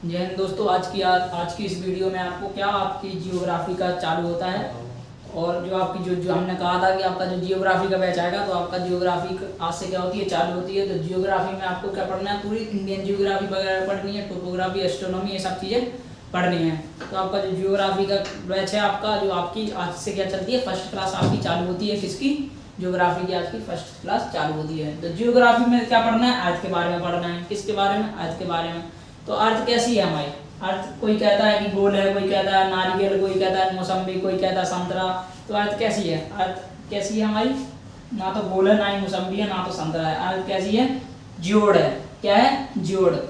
जय हिंद दोस्तों। आज की इस वीडियो में आपको क्या आपकी जियोग्राफी का चालू होता है और जो आपकी जो हमने कहा था कि आपका जो जियोग्राफी का बैच आएगा तो आपका जियोग्राफी आज से क्या होती है, चालू होती है। तो जियोग्राफी में आपको क्या पढ़ना है, पूरी इंडियन जियोग्राफी वगैरह पढ़नी है, टोपोग्राफी, एस्ट्रोनॉमी, ये सब चीज़ें पढ़नी है। तो आपका जो जियोग्राफी का बैच है आपका जो आपकी आज से क्या चलती है, फर्स्ट क्लास आपकी चालू होती है। किसकी? जियोग्राफी की आज की फर्स्ट क्लास चालू होती है। तो जियोग्राफी में क्या पढ़ना है, अर्थ के बारे में पढ़ना है। किसके बारे में? अर्थ के बारे में। तो अर्थ कैसी है हमारी? अर्थ कोई कहता है कि गोल है, कोई कहता है नारियल, कोई कहता है मौसम्बी, कोई कहता है संतरा। तो अर्थ कैसी है? अर्थ कैसी है हमारी? ना तो गोल है, ना ही मौसम्बी है, ना तो संतरा है। अर्थ कैसी है? जियोड है। क्या है? जियोड।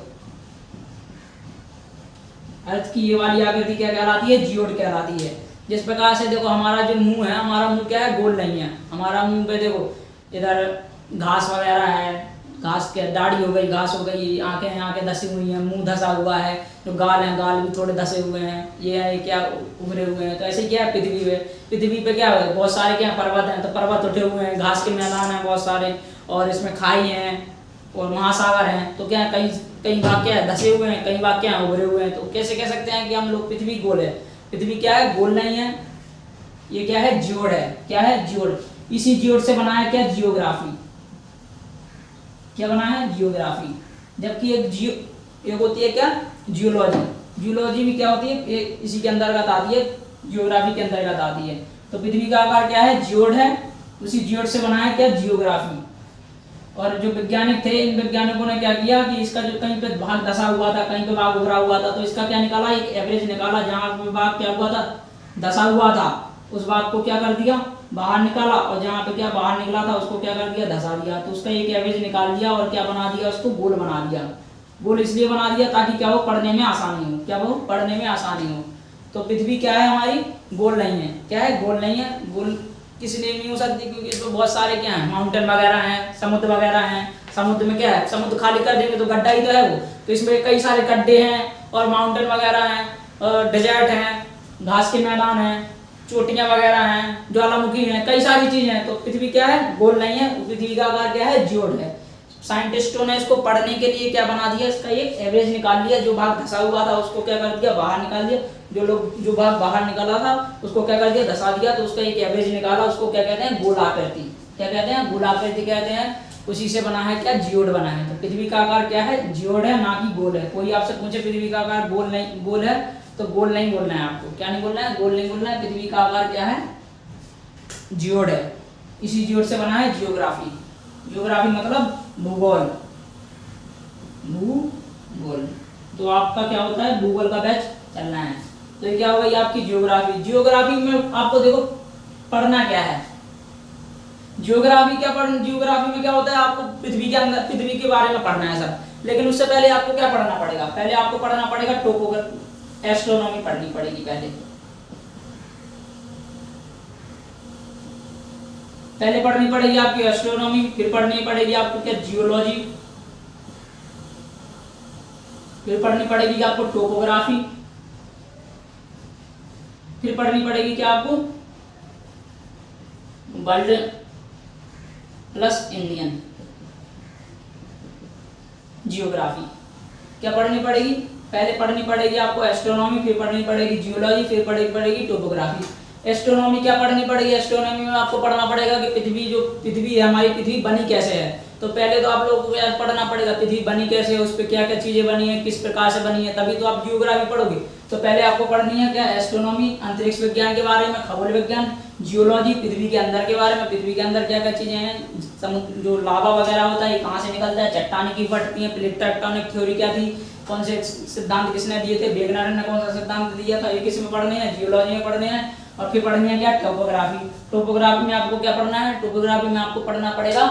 अर्थ की ये वाली आकृति क्या कहलाती है? जियोड कहलाती है। जिस प्रकार से देखो हमारा जो मुंह है, हमारा मुंह क्या है? गोल नहीं है। हमारा मुंह पे देखो इधर घास वगैरह है, घास के दाढ़ी हो गई, घास हो गई, आंखें धसी हुई हैं, मुंह धसा हुआ है, जो गाल हैं गाल भी थोड़े धसे हुए हैं, ये है क्या उभरे हुए हैं। तो ऐसे क्या है पृथ्वी पे? पृथ्वी पे क्या है? बहुत सारे क्या पर्वत हैं, तो पर्वत उठे हुए हैं, घास के मैदान हैं बहुत सारे, और इसमें खाई हैं और महासागर हैं। तो क्या कई कई भाग क्या है? धसे हुए हैं, कई भाग क्या है? उभरे हुए हैं। तो कैसे कह सकते हैं कि हम लोग पृथ्वी गोल है? पृथ्वी क्या है? गोल नहीं है। ये क्या है? जियोड है। क्या है? जियोड। इसी जियोड से बना है क्या? जियोग्राफी। क्या बना है? जियोग्राफी। जबकि एक होती है क्या? जियोलॉजी। जियोलॉजी भी क्या होती है? इसी के अंतर्गत आती है, जियोग्राफी के अंतर्गत आती है। तो पृथ्वी का आकार क्या है? जियोड है। उसी जियोड से बना है क्या? जियोग्राफी। और जो वैज्ञानिक थे, इन वैज्ञानिकों ने क्या किया कि इसका जो कहीं पे भाग धसा हुआ था, कहीं पे भाग उभरा हुआ था, तो इसका क्या निकाला? एक एवरेज निकाला। जहां पे भाग क्या हुआ था? धसा हुआ था, उस भाग को क्या कर दिया? बाहर निकाला। और जहाँ पे क्या बाहर निकला था उसको क्या कर दिया? धसा दिया। तो उसका एक एवरेज निकाल दिया और क्या बना दिया? उसको गोल बना दिया। गोल इसलिए बना दिया ताकि क्या हो? पढ़ने में आसानी हो। क्या हो? पढ़ने में आसानी हो। तो पृथ्वी क्या है हमारी? गोल नहीं है। क्या है? गोल नहीं है। गोल किसलिए नहीं हो सकती? क्योंकि इसमें बहुत सारे क्या है? माउंटेन वगैरह हैं, समुद्र वगैरह हैं। समुद्र में क्या है? समुद्र खाली कर देंगे तो गड्ढा ही तो है वो। तो इसमें कई सारे गड्ढे हैं और माउंटेन वगैरह हैं, डेजर्ट हैं, घास के मैदान हैं, चोटियां वगैरह हैं, ज्वालामुखी हैं, कई सारी चीजें हैं। तो पृथ्वी क्या है? गोल नहीं है। पृथ्वी का आकार क्या है? जियोड है। साइंटिस्टों ने इसको पढ़ने के लिए क्या बना दिया? इसका एक एवरेज निकाल लिया। जो भाग धसा हुआ था उसको क्या कर दिया? बाहर निकाल दिया। जो भाग बाहर निकाला था उसको क्या कर दिया? धसा दिया। तो उसका एक एवरेज निकाला। उसको क्या कहते हैं? गोलाकृति। क्या कहते हैं? गोलाकृति कहते हैं। उसी से बना है क्या? जियोड बना है। तो पृथ्वी का आकार क्या है? जियोड है, ना कि गोल है। कोई आपसे पूछे पृथ्वी का आकार गोल नहीं, गोल है, तो गोल नहीं बोलना है आपको। क्या नहीं बोलना है? गोल नहीं बोलना है। पृथ्वी का आकार क्या है? जियोड है। इसी जियोड से बना है जियोग्राफी। जियोग्राफी मतलब भूगोल। भूगोल। तो आपका क्या होता है? भूगोल का बैच चलना है। तो ये क्या होगा? ये आपकी जियोग्राफी। जियोग्राफी में आपको देखो पढ़ना क्या है? जियोग्राफी क्या पढ़ना? जियोग्राफी में क्या होता है? आपको पृथ्वी के अंदर, पृथ्वी के बारे में पढ़ना है सब। लेकिन उससे पहले आपको क्या पढ़ना पड़ेगा? पहले आपको पढ़ना पड़ेगा टोपोग्राफी, एस्ट्रोनॉमी पढ़नी पड़ेगी पहले पढ़नी पड़ेगी आपकी एस्ट्रोनॉमी। फिर पढ़नी पड़ेगी आपको क्या? जियोलॉजी। फिर पढ़नी पड़ेगी आपको टोपोग्राफी। फिर पढ़नी पड़ेगी क्या आपको? World plus Indian geography. क्या पढ़नी पड़ेगी? पहले पढ़नी पड़ेगी आपको एस्ट्रोनॉमी, फिर पढ़नी पड़ेगी जियोलॉजी, फिर पढ़नी पड़ेगी टोपोग्राफी। एस्ट्रोनॉमी क्या पढ़नी पड़ेगी? एस्ट्रोनॉमी में आपको पढ़ना पड़ेगा कि पृथ्वी है हमारी, पृथ्वी बनी कैसे है। तो पहले तो आप लोगों को पढ़ना पड़ेगा पृथ्वी बनी कैसे है, उस पर क्या क्या चीजें बनी है, किस प्रकार से बनी है, तभी तो आप जियोग्राफी पढ़ोगे। तो पहले आपको पढ़नी है क्या? एस्ट्रोनॉमी, अंतरिक्ष विज्ञान के बारे में, खगोल विज्ञान। जियोलॉजी, पृथ्वी के अंदर के बारे में, पृथ्वी के अंदर क्या क्या चीजें हैं, समुद्र जो लावा वगैरह होता है कहाँ से निकलता है, चट्टानें की फटती है, प्लेट टेक्टोनिक थ्योरी क्या थी, कौन से सिद्धांत किसने दिए थे, वेगनर ने कौन सा सिद्धांत दिया था, ये किस में पढ़ने हैं? जियोलॉजी में पढ़ने हैं। और फिर पढ़नी है क्या? टोपोग्राफी। टोपोग्राफी में आपको क्या पढ़ना है? टोपोग्राफी में आपको पढ़ना पड़ेगा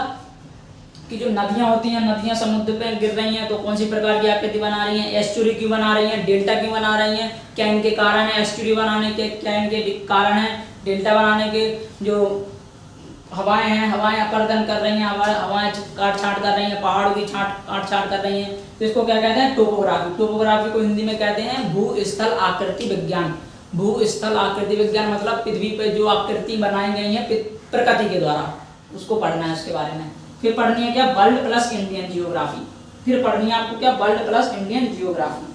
कि जो नदियां होती हैं, नदियां समुद्र पे गिर रही हैं तो कौन सी प्रकार की आकृति बना रही हैं, एस्चुरी क्यों बना रही हैं, डेल्टा क्यों बना रही हैं, क्या इनके कारण है एस्चुरी बनाने के, क्या इनके कारण है डेल्टा बनाने के। जो हवाएं हैं, हवाएं अपर्दन कर रही हैं, हवाएं काट छाट कर रही हैं, पहाड़ों की काट छाट कर रही हैं, तो इसको क्या कहते हैं? टोपोग्राफी। टोपोग्राफी को हिंदी में कहते हैं भूस्थल आकृति विज्ञान। भूस्थल आकृति विज्ञान मतलब पृथ्वी पर जो आकृति बनाई गई है प्रकृति के द्वारा, उसको पढ़ना है, उसके बारे में। फिर पढ़नी है क्या? World plus Indian geography. फिर पढ़नी है आपको क्या? World plus Indian geography.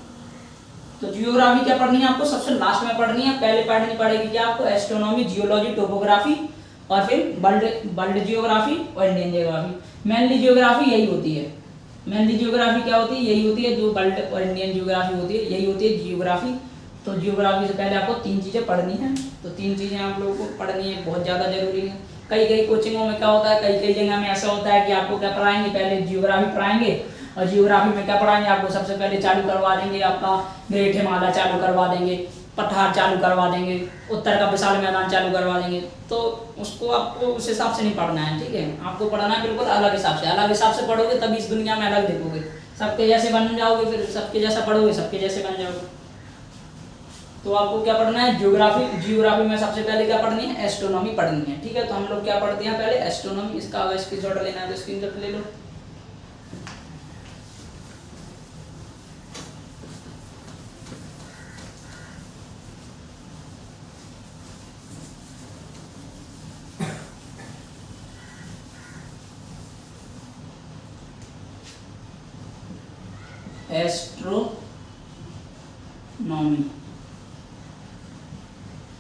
तो जियोग्राफी क्या पढ़नी है आपको, सबसे लास्ट में पढ़नी है। पहले पढ़नी पड़ेगी क्या आपको, एस्ट्रोनॉमी, जियोलॉजी, टोपोग्राफी और फिर वर्ल्ड जियोग्राफी और इंडियन जियोग्राफी। मेनली जियोग्राफी यही होती है, मेनली जियोग्राफी क्या होती है, यही होती है, जो वर्ल्ड और इंडियन जियोग्राफी होती है यही होती है जियोग्राफी। तो जियोग्राफी से पहले आपको 3 चीज़ें पढ़नी है। तो 3 चीज़ें आप लोगों को पढ़नी है, बहुत ज़्यादा जरूरी है। कई कोचिंगों में क्या होता है, कई जगह में ऐसा होता है कि आपको क्या पढ़ाएंगे, पहले जियोग्राफी पढ़ाएंगे और जियोग्राफी में क्या पढ़ाएंगे आपको, सबसे पहले चालू करवा देंगे आपका ग्रेट हिमालय चालू करवा देंगे, पठार चालू करवा देंगे, उत्तर का विशाल मैदान चालू करवा देंगे। तो उसको आपको उस हिसाब से नहीं पढ़ना है, ठीक है। आपको पढ़ना है बिल्कुल अलग हिसाब से पढ़ोगे तभी इस दुनिया में अलग देखोगे। सबके जैसे बन जाओगे, फिर सबके जैसा पढ़ोगे, सबके जैसे बन जाओगे। तो आपको क्या पढ़ना है, जियोग्राफी में सबसे पहले क्या पढ़नी है, एस्ट्रोनॉमी पढ़नी है, ठीक है। तो हम लोग क्या पढ़ते हैं पहले, एस्ट्रोनॉमी। इसका अगर स्क्रीनशॉट लेना है तो स्क्रीनशॉट ले लो।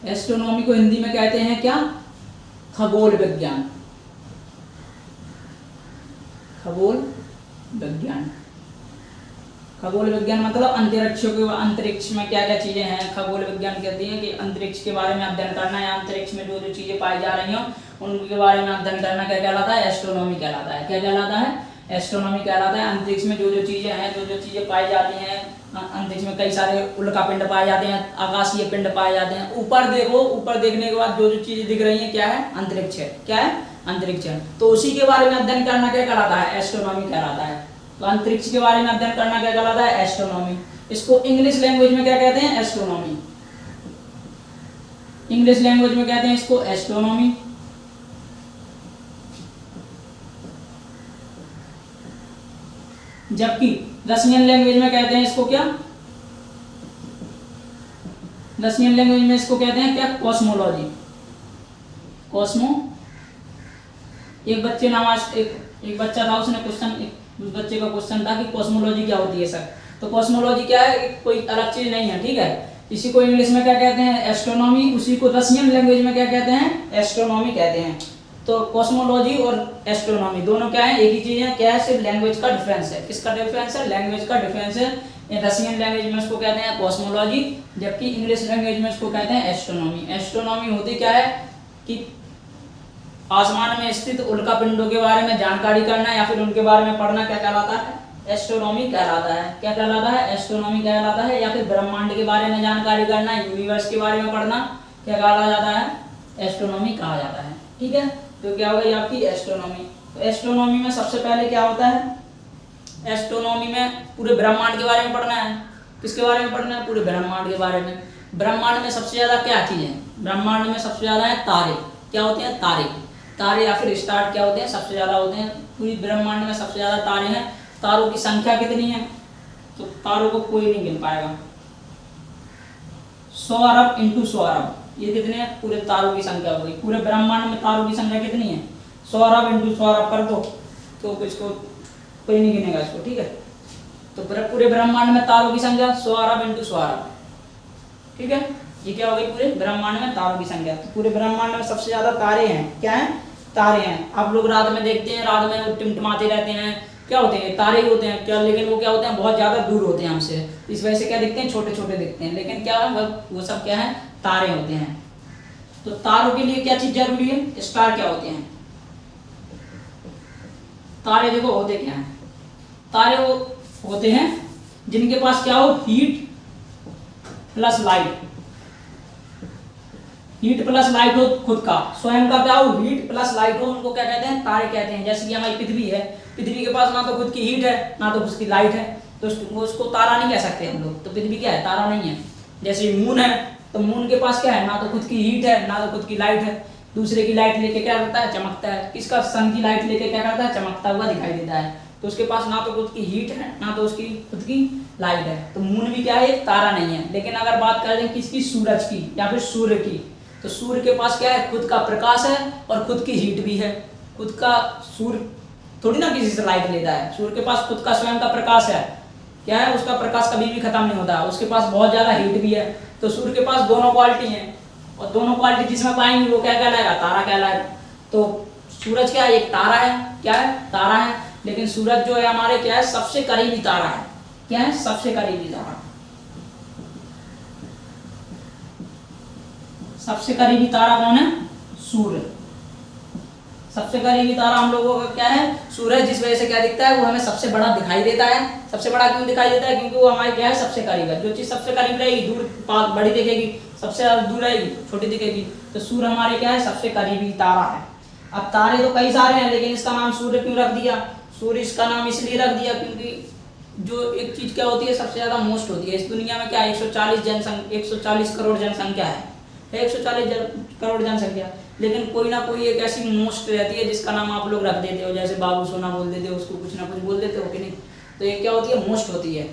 एस्ट्रोनॉमी को हिंदी में कहते हैं क्या, खगोल विज्ञान। खगोल विज्ञान मतलब अंतरिक्ष में क्या क्या चीजें हैं। खगोल विज्ञान कहती हैं कि अंतरिक्ष के बारे में अध्ययन करना या अंतरिक्ष में जो चीजें पाई जा रही हो उनके बारे में अध्ययन करना क्या कहलाता है, एस्ट्रोनॉमी कहलाता है। क्या कहलाता है, एस्ट्रोनॉमी कहलाता है। अंतरिक्ष में जो चीजें हैं, जो चीजें पाई जाती हैं, अंतरिक्ष में कई सारे उल्का पिंड पाए जाते हैं, आकाशीय पिंड पाए जाते हैं। ऊपर देखो, ऊपर देखने के बाद जो चीजें दिख रही हैं क्या है, अंतरिक्ष है। क्या है, अंतरिक्ष है। तो उसी के बारे में अध्ययन करना क्या कहलाता है, एस्ट्रोनॉमी कहलाता है। तो अंतरिक्ष के बारे में अध्ययन करना क्या कहलाता है, एस्ट्रोनॉमी। इसको इंग्लिश लैंग्वेज में क्या कहते हैं, एस्ट्रोनॉमी। इंग्लिश लैंग्वेज में कहते हैं इसको एस्ट्रोनॉमी। जबकि रशियन लैंग्वेज में कहते हैं इसको क्या, रशियन लैंग्वेज में इसको कहते हैं क्या, कॉस्मोलॉजी। एक बच्चे नामाज एक बच्चा था, उसने उस बच्चे का क्वेश्चन था कि कॉस्मोलॉजी क्या होती है सर। तो कॉस्मोलॉजी क्या है, कोई अलग चीज नहीं है, ठीक है। इसी को इंग्लिश में क्या कहते हैं, एस्ट्रोनॉमी। उसी को रशियन लैंग्वेज में क्या कहते हैं, एस्ट्रोनॉमी कहते हैं। तो कॉस्मोलॉजी और एस्ट्रोनॉमी दोनों क्या है, एक ही चीज है। क्या है, सिर्फ लैंग्वेज का डिफरेंस है। किसका डिफरेंस है, लैंग्वेज का डिफरेंस है। रशियन लैंग्वेज में उसको कहते हैं कॉस्मोलॉजी, जबकि इंग्लिश लैंग्वेज में उसको कहते हैं एस्ट्रोनॉमी। एस्ट्रोनॉमी होती क्या है कि आसमान में स्थित उल्का पिंडों के बारे में जानकारी करना या फिर उनके बारे में पढ़ना क्या कहलाता है, एस्ट्रोनॉमी कहलाता है। क्या कहलाता है, एस्ट्रोनॉमी कहलाता है। या फिर ब्रह्मांड के बारे में जानकारी करना, यूनिवर्स के बारे में पढ़ना क्या कहा जाता है, एस्ट्रोनॉमी कहा जाता है, ठीक है। तो क्या होगा ये आपकी एस्ट्रोनॉमी। तो एस्ट्रोनॉमी में सबसे पहले क्या होता है, एस्ट्रोनॉमी में पूरे ब्रह्मांड के बारे में पढ़ना है। किसके बारे में पढ़ना है, पूरे ब्रह्मांड के बारे में। ब्रह्मांड में सबसे ज्यादा क्या चीज है, ब्रह्मांड में सबसे ज्यादा है तारे। क्या होते हैं, तारे या फिर स्टार क्या होते हैं, सबसे ज्यादा होते हैं। पूरी ब्रह्मांड में सबसे ज्यादा तारे हैं। तारों की संख्या कितनी है, तो तारों को कोई नहीं गिन पाएगा। 100 अरब इंटू 100 अरब, ये कितने हैं, पूरे तारों की संख्या हो गई। पूरे ब्रह्मांड में तारों की संख्या कितनी है, 100 अरब इंटू 100 अरब कर दो तो इसको कोई नहीं गिनेगा इसको, ठीक है। तो पूरे ब्रह्मांड में तारों की संख्या 100 अरब इंटू 100 अरब, ठीक है। ये क्या हो गई, पूरे ब्रह्मांड में तारों की संख्या। तो पूरे ब्रह्मांड में सबसे ज्यादा तारे हैं। क्या है, तारे हैं। आप लोग रात में देखते हैं, रात में टिमटिमाते रहते हैं, क्या होते हैं, तारे ही होते हैं क्या, लेकिन वो क्या होते हैं, बहुत ज्यादा दूर होते हैं हमसे। इस वजह से क्या दिखते हैं, छोटे छोटे दिखते हैं, लेकिन क्या वो सब क्या है, तारे होते हैं। तो तारों के लिए क्या चीज जरूरी है, स्टार क्या होते हैं, तारे देखो होते क्या हैं, तारे वो होते हैं जिनके पास क्या हो, heat plus light. Heat plus light हो, खुद का स्वयं का क्या हो, हीट प्लस लाइट हो, उनको क्या कहते हैं, तारे कहते हैं। जैसे कि हमारी पृथ्वी है, पृथ्वी के पास ना तो खुद की हीट है ना तो उसकी लाइट है, तो उसको तारा नहीं कह सकते हम लोग। तो पृथ्वी क्या है, तारा नहीं है। जैसे मून है, तो मून के पास क्या है, ना तो खुद की हीट है ना तो खुद की लाइट है, दूसरे की लाइट लेके क्या करता है, चमकता है। किसका, सन की लाइट लेके क्या करता है, चमकता हुआ दिखाई देता है। तो उसके पास ना तो खुद की हीट है ना तो उसकी खुद की लाइट है। तो मून भी क्या है, एक तारा नहीं है। लेकिन अगर बात करें किसकी, सूरज की या फिर सूर्य की, तो सूर्य के पास क्या है, खुद का प्रकाश है और खुद की हीट भी है। खुद का सूर्य थोड़ी ना किसी से लाइट लेता है, सूर्य के पास खुद का स्वयं का प्रकाश है, क्या है, उसका प्रकाश कभी भी खत्म नहीं होता, उसके पास बहुत ज्यादा हीट भी है। तो सूर्य के पास दोनों क्वालिटी है, और दोनों क्वालिटी जिसमें पाएंगे वो क्या कहलाएगा, तारा कहलाएगा। तो सूरज क्या है, एक तारा है, क्या है, तारा है। लेकिन सूरज जो है हमारे क्या है, सबसे करीबी तारा है। क्या है, सबसे करीबी तारा। सबसे करीबी तारा कौन है, सूर्य। सबसे करीबी तारा हम लोगों का क्या है, सूरज, जिस वजह से क्या दिखता है, वो हमें सबसे बड़ा दिखाई देता है। सबसे बड़ा क्यों दिखाई देता है, क्योंकि वो हमारे क्या है, सबसे करीब है। जो चीज सबसे करीब रहेगी दूर बड़ी दिखेगी, सबसे दूर रहेगी छोटी दिखेगी। तो सूर्य हमारे क्या है, सबसे करीबी तारा है। अब तारे तो कई सारे हैं, लेकिन इसका नाम सूर्य क्यों रख दिया, सूर्य इसका नाम इसलिए रख दिया क्योंकि जो एक चीज क्या होती है, सबसे ज्यादा मोस्ट होती है इस दुनिया में, क्या 140 करोड़ जनसंख्या है, 140 करोड़ जनसंख्या। लेकिन कोई ना कोई एक ऐसी मोस्ट रहती है जिसका नाम आप लोग रख देते हो, जैसे बाबू सोना बोल देते हो, उसको कुछ ना कुछ बोल देते हो कि नहीं। तो ये क्या होती है, मोस्ट होती है।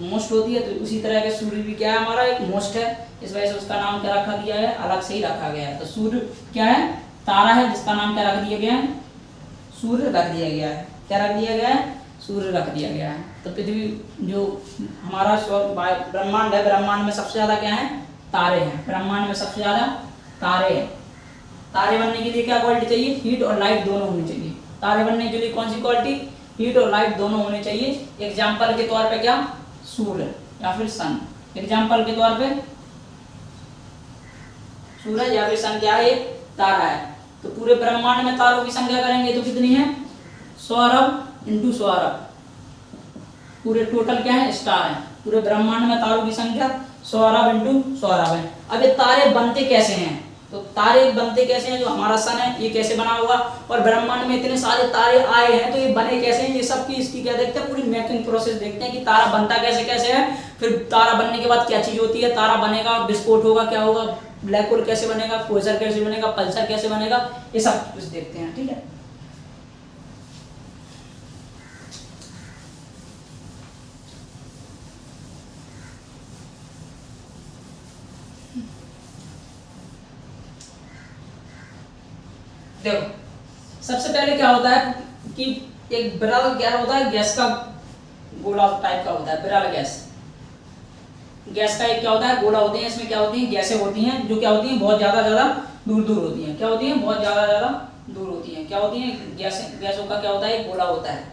मोस्ट होती है, तो उसी तरह के सूर्य भी क्या है, हमारा एक मोस्ट है। इस वजह से उसका नाम क्या रखा गया है, अलग से ही रखा गया है। तो सूर्य क्या है, तारा है, जिसका नाम क्या रख दिया गया है, सूर्य रख दिया गया है। क्या रख दिया गया है, सूर्य रख दिया गया है। तो पृथ्वी जो हमारा ब्रह्मांड है, ब्रह्मांड में सबसे ज्यादा क्या है, तारे हैं। ब्रह्मांड में सबसे ज्यादा तारे हैं। तारे बनने के लिए क्या क्वालिटी चाहिए, हीट और लाइट दोनों होनी चाहिए। तारे बनने के लिए कौन सी क्वालिटी, हीट और लाइट दोनों होने चाहिए। एग्जाम्पल के तौर पे क्या, सूर्य या फिर सन। एग्जाम्पल के तौर पे सूरज या फिर सन क्या है, एक तारा है। तो पूरे ब्रह्मांड में तारों की संख्या करेंगे तो कितनी है, 100 अरब इंटू 100 अरब। पूरे टोटल क्या है, स्टार है। पूरे ब्रह्मांड में तारों की संख्या 100 अरब इंटू 100 अरब है। अब ये तारे बनते कैसे हैं, तो तारे बनते कैसे हैं, जो हमारा सन है ये कैसे बना होगा, और ब्रह्मांड में इतने सारे तारे आए हैं तो ये बने कैसे हैं, ये सब की इसकी क्या देखते हैं, पूरी मेकिंग प्रोसेस देखते हैं कि तारा बनता कैसे कैसे है। फिर तारा बनने के बाद क्या चीज होती है, तारा बनेगा, विस्फोट होगा, क्या होगा, ब्लैक होल कैसे बनेगा, क्वेसर कैसे बनेगा, पल्सर कैसे बनेगा, ये सब कुछ देखते हैं। ठीक है, देखो सबसे पहले क्या होता है कि एक विरल क्या होता है, गैस का गोला टाइप का होता है, विरल गैस। गैस का एक क्या होता है, गोला होते हैं, इसमें क्या होती है, गैसें होती हैं, जो क्या होती हैं, बहुत ज्यादा दूर दूर होती हैं। क्या होती हैं, बहुत ज्यादा दूर होती हैं। क्या होती हैं, गैसों का क्या होता है, एक गोला होता है,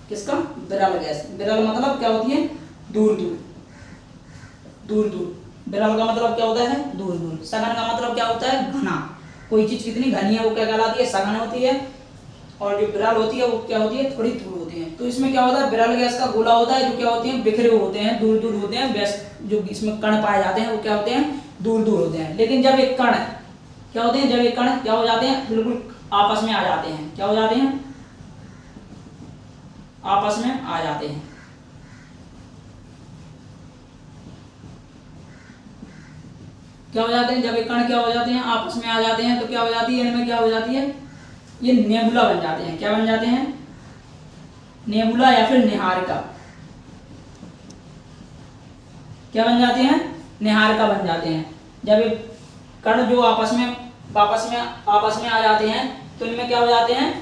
किसका, विरल गैस। विरल मतलब क्या होती है, दूर दूर। विरल का मतलब क्या होता है, दूर दूर। सघन का मतलब क्या होता है, घना। कोई चीज कितनी घनी है वो क्या कहलाती है, सघन होती है। और जो विरल होती है वो क्या होती है, थोड़ी दूर होती है। तो इसमें क्या होता है, विरल गैस का गोला होता है, जो क्या होती है, बिखरे हुए होते हैं, दूर दूर होते हैं। गैस जो इसमें कण पाए जाते हैं वो क्या होते हैं, दूर दूर होते हैं। लेकिन जब एक कण क्या होते हैं, जब एक कण क्या हो जाते हैं, बिल्कुल आपस में आ जाते हैं। क्या हो जाते हैं, आपस में आ जाते हैं। क्या हो जाते हैं, जब एक कण क्या हो जाते हैं, आपस में आ जाते हैं, तो क्या हो जाती है, इनमें क्या हो जाती है, ये नेबुला बन जाते हैं। क्या बन जाते हैं, नेबुला या फिर निहारिका। क्या बन जाते हैं, निहारिका बन जाते हैं। जब ये कण जो आपस में आ जाते हैं तो इनमें क्या हो जाते हैं,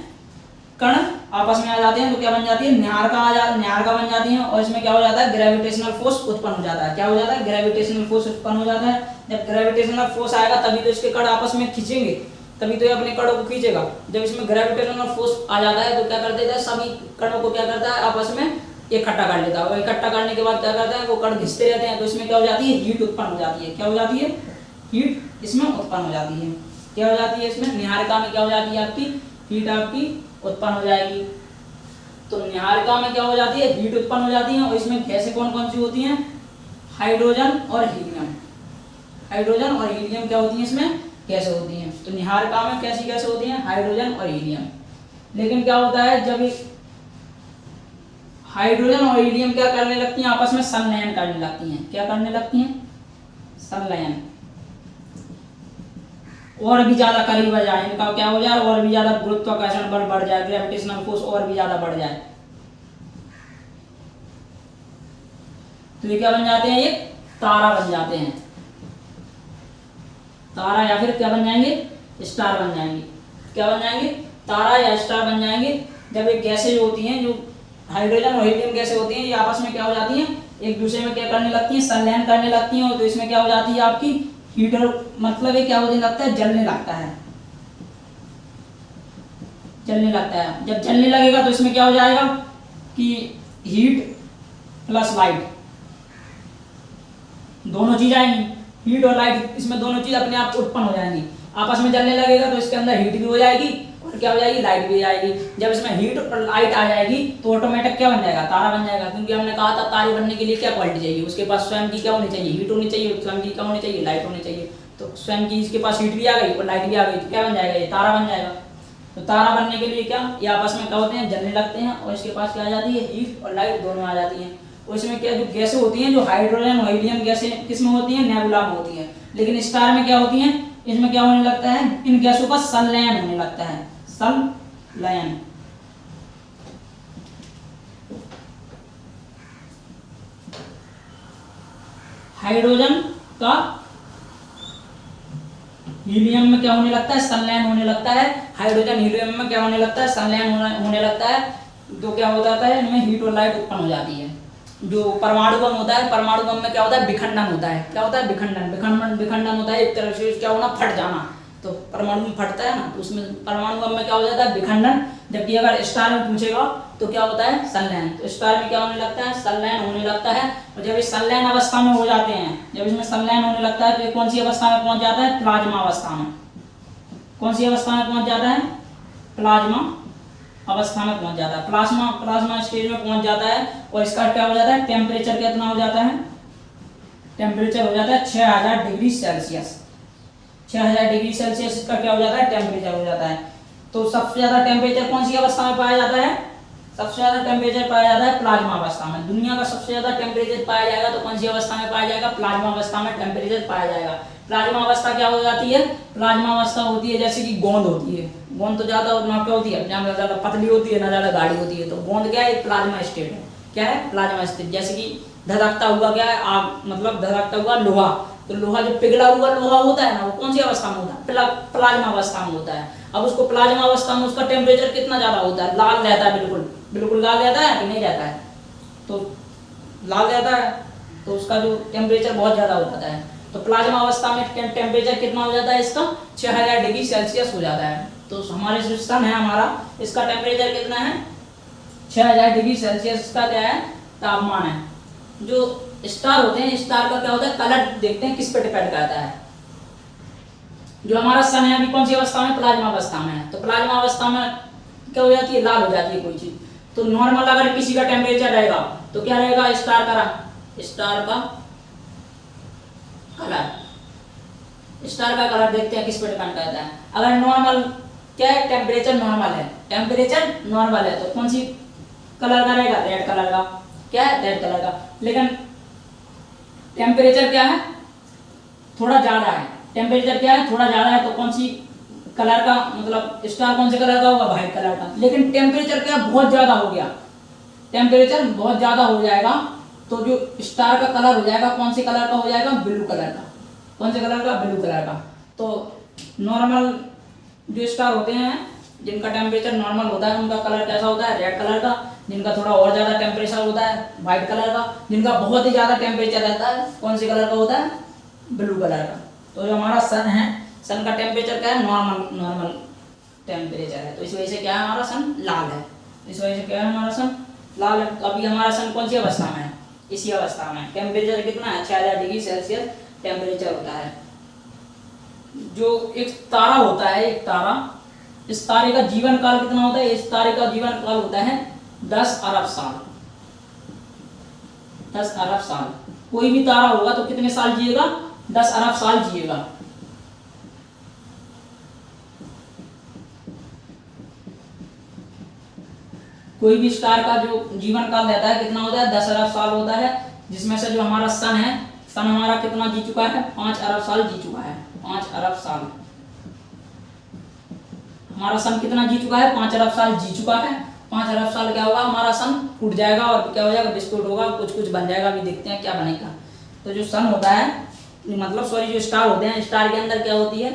कण आपस में आ जाते हैं तो क्या बन जाती है, निहारिका बन जाती है। और इसमें क्या हो जाता है, ग्रेविटेशनल फोर्स उत्पन्न हो जाता है। क्या हो जाता है, ग्रेविटेशनल फोर्स उत्पन्न हो जाता है। जब ग्रेविटेशनल फोर्स आएगा तभी तो इसके कण आपस में खींचेंगे, तभी तो ये अपने कणों को खींचेगा। जब इसमें ग्रेविटेशनल फोर्स आ जाता है तो क्या कर देता है, सभी कणों को क्या करता है, आपस में इकट्ठा कर लेता है। और इकट्ठा करने के बाद क्या करता है, वो कण घिसते रहते हैं, तो इसमें क्या हो जाती है, हीट उत्पन्न हो जाती है। क्या हो जाती है, हीट इसमें उत्पन्न हो जाती है। क्या हो जाती है, इसमें निहारिका में क्या हो जाती है, आपकी हीट आपकी उत्पन्न हो जाएगी। तो निहारिका में क्या हो जाती है, हीट उत्पन्न हो जाती है। और इसमें गैसें कौन कौन सी होती हैं, हाइड्रोजन और हीलियम। हाइड्रोजन और हीलियम क्या होती हैं, इसमें गैसें होती हैं। तो निहारिका में कैसी गैसें होती हैं, हाइड्रोजन और हीलियम। लेकिन क्या होता है, जब हाइड्रोजन और हीलियम क्या करने लगती हैं, आपस में संलयन करने लगती हैं। क्या करने लगती हैं, संलयन। और भी ज्यादा करीब आ जाए, इनका क्या हो जाए, और भी ज्यादा गुरुत्वाकर्षण बल बढ़ जाए, ग्रेविटेशनल फोर्स और भी ज्यादा बढ़ जाए, तो ये क्या बन जाते हैं, ये तारा बन जाते हैं। तारा या फिर क्या बन जाएंगे, स्टार बन जाएंगे। क्या बन जाएंगे, तारा या स्टार बन जाएंगे। जब ये गैसें जो होती हैं, जो हाइड्रोजन और हीलियम गैसें होती हैं, ये आपस में क्या हो जाती हैं, एक दूसरे में क्या करने लगती हैं, संलयन करने लगती हैं, और तो इसमें क्या हो जाती है आपकी हीटर, मतलब ये क्या होने लगता है, जलने लगता है, जलने लगता है। जब जलने लगेगा तो इसमें क्या हो जाएगा कि हीट प्लस लाइट दोनों चीज आएंगी, हीट और लाइट, इसमें दोनों चीज अपने आप उत्पन्न हो जाएंगी, आपस में जलने लगेगा तो इसके अंदर हीट भी हो जाएगी और क्या हो जाएगी, लाइट भी आएगी। जब इसमें हीट और लाइट आ जाएगी तो ऑटोमेटिक क्या बन जाएगा, तारा बन जाएगा, क्योंकि हमने कहा था तारे बनने के लिए क्या क्वालिटी चाहिए, उसके पास स्वयं की क्या होनी चाहिए, हीट होनी चाहिए, स्वयं की क्या होनी चाहिए, लाइट होनी चाहिए। तो स्वयं की इसके पास हीट भी आ गई और लाइट भी आ गई तो क्या बन जाएगा, ये तारा बन जाएगा। तो तारा बनने के लिए क्या, ये आपस में क्या होते हैं, जलने लगते हैं और इसके पास क्या आ जाती है, हीट और लाइट दोनों आ जाती हैं। और इसमें क्या जो गैसें होती हैं, जो हाइड्रोजन और हीलियम गैसें किस में होती हैं, नेबुला में होती हैं। लेकिन स्टार में क्या होती हैं, इसमें क्या होने लगता है, इन गैसों का संलयन होने लगता है, संलयन। हाइड्रोजन का हीलियम में क्या होने लगता है, संलयन होने लगता है, हाइड्रोजन हीलियम में क्या होने लगता है, संलयन होने लगता है। तो क्या हो जाता है, इनमें हीट और लाइट उत्पन्न हो जाती है। जो परमाणु बम होता है, परमाणु बम में क्या होता है, विखंडन होता है, क्या होता है, विखंडन होता है, एक तरह से क्या होना, फट जाना। तो परमाणु में फटता है ना, तो उसमें परमाणु बम में क्या हो जाता है, विखंडन। जबकि अगर स्टार में पूछेगा तो क्या होता है, संलयन। तो स्टार में क्या होने लगता है, संलयन होने लगता है। और जब इस संलयन अवस्था में हो जाते हैं, जब इसमें संलयन होने लगता है तो ये कौन सी अवस्था में पहुंच जाता है, प्लाज्मा अवस्था में। कौन सी अवस्था में पहुंच जाता है, प्लाज्मा अवस्था में पहुंच जाता है, प्लाज्मा स्टेज में पहुंच जाता है। और इसका क्या हो जाता है, टेम्परेचर कितना हो जाता है, टेम्परेचर हो जाता है 6000 डिग्री सेल्सियस। 6000 डिग्री सेल्सियस इसका क्या हो जाता है, टेम्परेचर हो जाता है। तो सबसे ज्यादा टेम्परेचर कौन सी अवस्था में पाया जाता है, सबसे ज्यादा टेम्परेचर पाया जाता है प्लाज्मा अवस्था में। दुनिया का सबसे ज्यादा टेम्परेचर पाया जाएगा तो कौन सी अवस्था में पाया जाएगा, प्लाज्मा अवस्था में टेम्परेचर पाया जाएगा। प्लाज्मा अवस्था क्या हो जाती है, प्लाज्मा अवस्था होती है जैसे कि गोंद होती है। गोंद तो ज्यादा ना क्या होती है, ना ज्यादा पतली होती है, ना ज्यादा गाढ़ी होती है। तो गोंद क्या है, प्लाज्मा स्टेट है। क्या है, प्लाज्मा स्टेट। जैसे कि धधकता हुआ क्या है, आग, मतलब धधकता हुआ लोहा। तो लोहा जो पिघला हुआ लोहा होता है ना, वो कौन सी अवस्था में होता है, प्लाज्मा अवस्था में होता है। अब उसको प्लाज्मा अवस्था में उसका टेम्परेचर कितना ज्यादा होता है, लाल रहता है, बिल्कुल लाल रहता है कि नहीं रहता है, तो लाल रहता है। तो उसका जो टेम्परेचर बहुत ज्यादा हो जाता है। तो प्लाज्मा अवस्था में टेम्परेचर कितना हो जाता है, इसका 6000 डिग्री सेल्सियस हो जाता है। तो हमारे जो सन है हमारा, इसका टेम्परेचर कितना है, 6000 डिग्री सेल्सियस का क्या है, तापमान है। जो स्टार होते हैं, स्टार का क्या होता है, कलर देखते हैं किस पे डिपेंड करता है। जो हमारा सन है अभी कौन सी अवस्था में, प्लाज्मा अवस्था में है। तो प्लाज्मा अवस्था में क्या हो जाती है, लाल हो जाती है कोई चीज। तो नॉर्मल अगर किसी का टेम्परेचर रहेगा तो क्या रहेगा, स्टार का कलर देखते हैं किस पे डिपेंड करता है। अगर नॉर्मल क्या है, टेम्परेचर नॉर्मल है तो कौन सी कलर का रहेगा, रेड कलर का। क्या है, रेड कलर का। लेकिन टेम्परेचर क्या है, थोड़ा ज्यादा है, टेम्परेचर क्या है, थोड़ा ज्यादा है, तो कौन सी कलर का, मतलब स्टार कौन से कलर का होगा, व्हाइट कलर का। लेकिन टेम्परेचर क्या बहुत ज्यादा हो गया, टेम्परेचर बहुत ज्यादा हो जाएगा तो जो स्टार का कलर हो जाएगा, कौन से कलर का हो जाएगा, ब्लू कलर का। कौन से कलर का, ब्लू कलर का। तो नॉर्मल जो स्टार होते हैं, जिनका टेम्परेचर नॉर्मल होता है, उनका कलर कैसा होता है, रेड कलर का। जिनका थोड़ा और ज्यादा टेम्परेचर होता है, व्हाइट कलर का। जिनका बहुत ही ज्यादा टेम्परेचर रहता है, कौन से कलर का होता है, ब्लू कलर का। तो जो हमारा सन है, सन का टेम्परेचर क्या है, नॉर्मल टेम्परेचर है। तो इस वजह से क्या है, हमारा सन लाल है। इस वजह से क्या है, हमारा सन लाल है। तो अभी हमारा सन कौन सी अवस्था में है, इसी अवस्था में। टेम्परेचर कितना है, 6000 डिग्री सेल्सियस टेम्परेचर होता है। जो एक तारा होता है, एक तारा, इस तारे का जीवन काल कितना होता है, इस तारे का जीवन काल होता है 10 अरब साल। 10 अरब साल। कोई भी तारा होगा तो कितने साल जिएगा, 10 अरब साल जिएगा। कोई भी स्टार का जो जीवन काल रहता है कितना होता है, 10 अरब साल होता है। जिसमें से जो हमारा सन है, सन हमारा कितना जी चुका है, 5 अरब साल जी चुका है। 5 अरब साल हमारा सन कितना जी चुका है, 5 अरब साल जी चुका है। 5 अरब साल क्या होगा, हमारा सन फूट जाएगा और क्या हो जाएगा, विस्फोट होगा, कुछ बन जाएगा। अभी देखते हैं क्या बनेगा। तो जो सन होता है, मतलब सॉरी जो स्टार होते हैं, स्टार के अंदर क्या होती है,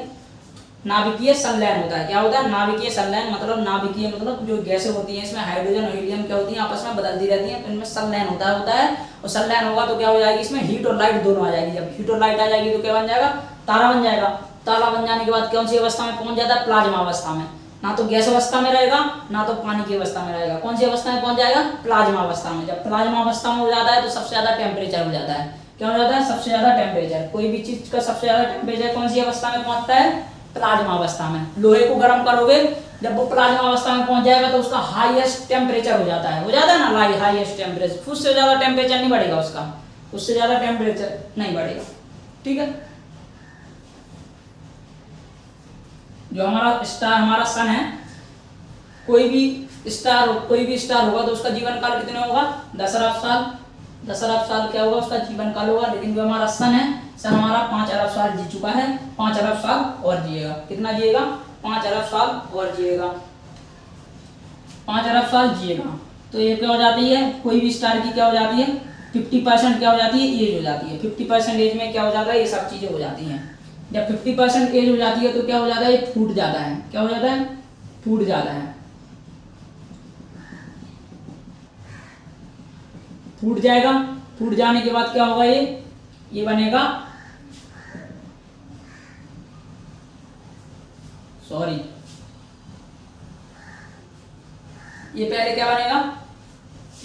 नाभिकीय संलयन होता है। क्या होता है? नाभिकीय संलयन मतलब नाभिकीय मतलब जो गैसें होती हैं इसमें हाइड्रोजन और हीलियम क्या होती हैं आपस में बदलती रहती हैं, तो इनमें संलयन होता है और संलयन होगा तो क्या हो जाएगी इसमें हीट और लाइट दोनों आ जाएगी। जब हीट और लाइट आ जाएगी तो क्या बन जाएगा? तारा बन जाएगा। तारा बन जाने के बाद कौन सी अवस्था में पहुंच जाता है? प्लाज्मा अवस्था में। ना तो गैस अवस्था में रहेगा ना तो पानी की अवस्था में रहेगा। कौन सी अवस्था में पहुंच जाएगा? प्लाज्मा अवस्था में। जब प्लाज्मा अवस्था में हो जाता है तो सबसे ज्यादा टेम्परेचर हो जाता है। क्या हो जाता है? सबसे ज्यादा टेम्परेचर। कोई भी चीज का सबसे ज्यादा टेम्परेचर कौन सी अवस्था में पहुंचता है? प्लाज्मा अवस्था में। लोहे को गर्म करोगे जब वो प्लाज्मा अवस्था में पहुंच जाएगा तो उसका हाईएस्ट टेम्परेचर हो जाता है ना हाईएस्ट टेम्परेचर। उससे ज्यादा टेम्परेचर नहीं बढ़ेगा उसका, उससे ज्यादा टेम्परेचर नहीं बढ़ेगा। ठीक है। जो हमारा स्टार हमारा सन है, कोई भी स्टार होगा तो उसका जीवन काल कितने होगा? 10 अरब साल। 10 अरब साल क्या होगा उसका जीवन काल होगा। लेकिन जो हमारा सन है, सन हमारा 5 अरब साल जी चुका है। 5 अरब साल और जिएगा। कितना जिएगा? 5 अरब साल और जिएगा। 5 अरब साल जिएगा। तो ये क्या हो जाती है? कोई भी स्टार की क्या हो जाती है? 50% क्या हो जाती है? एज हो जाती है। 50% एज में क्या हो जाता है? ये सब चीजें हो जाती हैं। जब 50% एज हो जाती है तो क्या हो जाता है? ये फूट जाता है। क्या हो जाता है? फूट जाता है। फूट जाएगा। फूट जाने के बाद क्या होगा? ये बनेगा, सॉरी, ये पहले क्या बनेगा?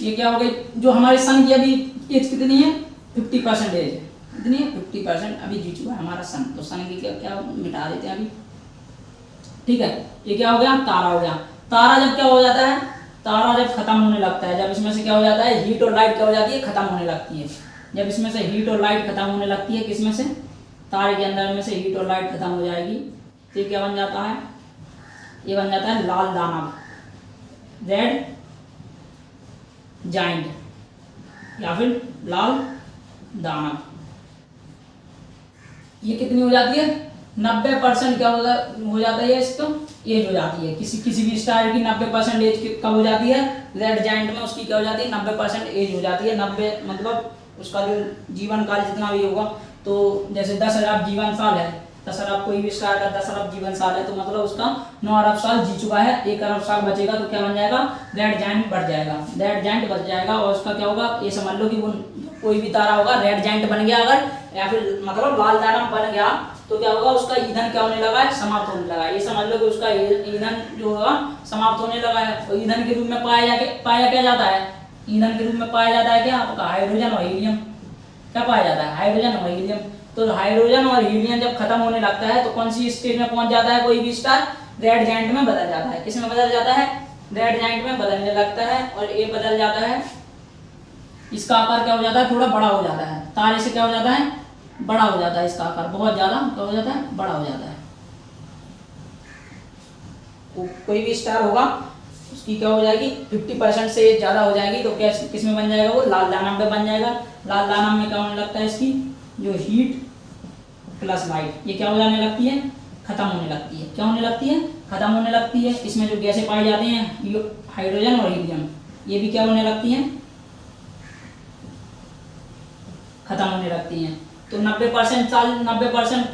ये क्या हो गई? जो हमारे सन की अभी एज कितनी है? 50% एज है। कितनी है? 50% अभी जी चुका है हमारा सन। तो सन की क्या मिटा देते हैं अभी। ठीक है। ये क्या हो गया? तारा हो गया। तारा जब क्या हो जाता है? तारा जब खत्म होने लगता है, जब इसमें से क्या हो जाता है? हीट और लाइट क्या हो जाती है? खत्म होने लगती है। जब इसमें से हीट और लाइट खत्म होने लगती है, किसमें से? तारे के अंदर में से हीट और लाइट खत्म हो जाएगी तो ये क्या बन जाता है? ये बन जाता है लाल दानव, रेड जाइंट या फिर लाल दानव। ये कितनी हो जाती है? 90% क्या हो जाता है? इसको एज हो जाती है। किसी भी स्टार की 90% एज कब हो जाती है? रेड जाइंट में उसकी क्या हो जाती है? 90% एज हो जाती है। 90 मतलब उसका जो जीवन काल जितना भी होगा, तो जैसे 10 अरब जीवन साल है, 10 अरब कोई भी स्टार का 10 अरब जीवन साल है तो मतलब उसका 9 अरब साल जी चुका है। 1 अरब साल बचेगा तो क्या बन जाएगा? रेड जाइंट बढ़ जाएगा। रेड जाइंट बच जाएगा और उसका क्या होगा? ये समझ लो कि वो कोई भी तारा होगा रेड जाइंट बन गया अगर, या फिर मतलब लाल दानव बन गया तो क्या होगा? उसका ईंधन क्या होने लगा है? समाप्त होने लगा है। ये समझ लो कि उसका ईंधन जो होगा समाप्त होने लगा है। और ईंधन के रूप में पाया क्या जाता है? ईंधन के रूप में पाया जाता है क्या? आपका हाइड्रोजन और हीलियम। क्या पाया जाता है? हाइड्रोजन और हीलियम। तो हाइड्रोजन और हीलियम जब खत्म होने लगता है तो कौन सी स्टेज में पहुंच जाता है? कोई भी स्टार रेड जाइंट में बदल जाता है। किस में बदल जाता है? रेड जाइंट में बदलने लगता है। और ये बदल जाता है, इसका आकार क्या हो जाता है? थोड़ा बड़ा हो जाता है। तारे से क्या हो जाता है? बड़ा हो जाता है। इसका आकार बहुत ज्यादा क्या हो जाता है? बड़ा हो जाता है। कोई भी स्टार होगा उसकी क्या हो जाएगी? 50% से ज्यादा हो जाएगी तो क्या किस में बन जाएगा? वो लाल दानव में बन जाएगा। लाल दानव में क्या होने लगता है? इसकी जो हीट प्लस लाइट ये क्या हो जाने लगती है? खत्म होने लगती है। क्या होने लगती है? खत्म होने लगती है। इसमें जो गैसें पाई जाती हैं हाइड्रोजन और हीलियम, ये भी क्या होने लगती हैं? खत्म होने लगती हैं। तो 90%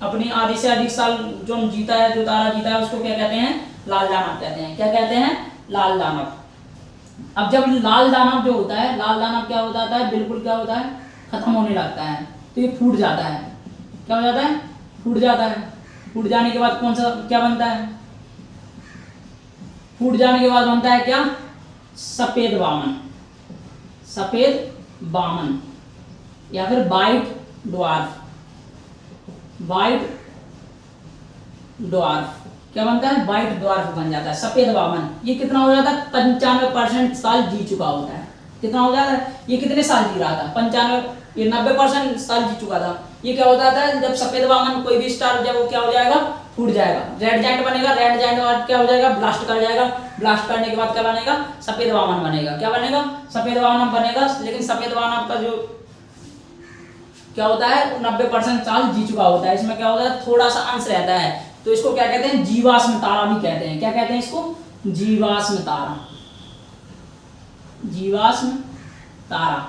अपनी आधी से अधिक साल जो जीता है, जो तारा जीता है उसको क्या कहते हैं? लाल दानव कहते हैं। क्या कहते हैं? लाल दानव। अब जब लाल दानव जो होता है, लाल दानव क्या हो जाता है? बिल्कुल क्या होता है? खत्म होने लगता है तो ये फूट जाता है। क्या हो जाता है? फूट जाता है। फूट जाने के बाद कौन सा क्या बनता है? फूट जाने के बाद बनता है क्या? सफेद वामन। सफेद वामन या फिर वाइट ड्वार्फ। वाइट ड्वार्फ क्या बनता है? वाइट ड्वार्फ बन जाता है, सफेद वामन। ये कितना हो जाता है? 95% साल जी चुका होता है। कितना हो जाता है? ये कितने साल जी रहा था? 95, ये 90% साल जी चुका था। ये क्या होता है? जब सफेद वामन कोई भी स्टार जब वो क्या हो जाएगा? फूट जाएगा, रेड जाइंट बनेगा। रेड जाइंट के बाद क्या हो जाएगा? ब्लास्ट कर जाएगा। ब्लास्ट करने के बाद क्या बनेगा? सफेद वामन बनेगा। क्या बनेगा? सफेद वामन बनेगा। लेकिन सफेद वामन का जो क्या होता है? 90% साल जी चुका होता है। इसमें क्या होता है? थोड़ा सा अंश रहता है तो इसको क्या कहते हैं? जीवाश्म तारा भी कहते हैं। क्या कहते हैं इसको? जीवाश्म तारा। जीवाश्म तारा।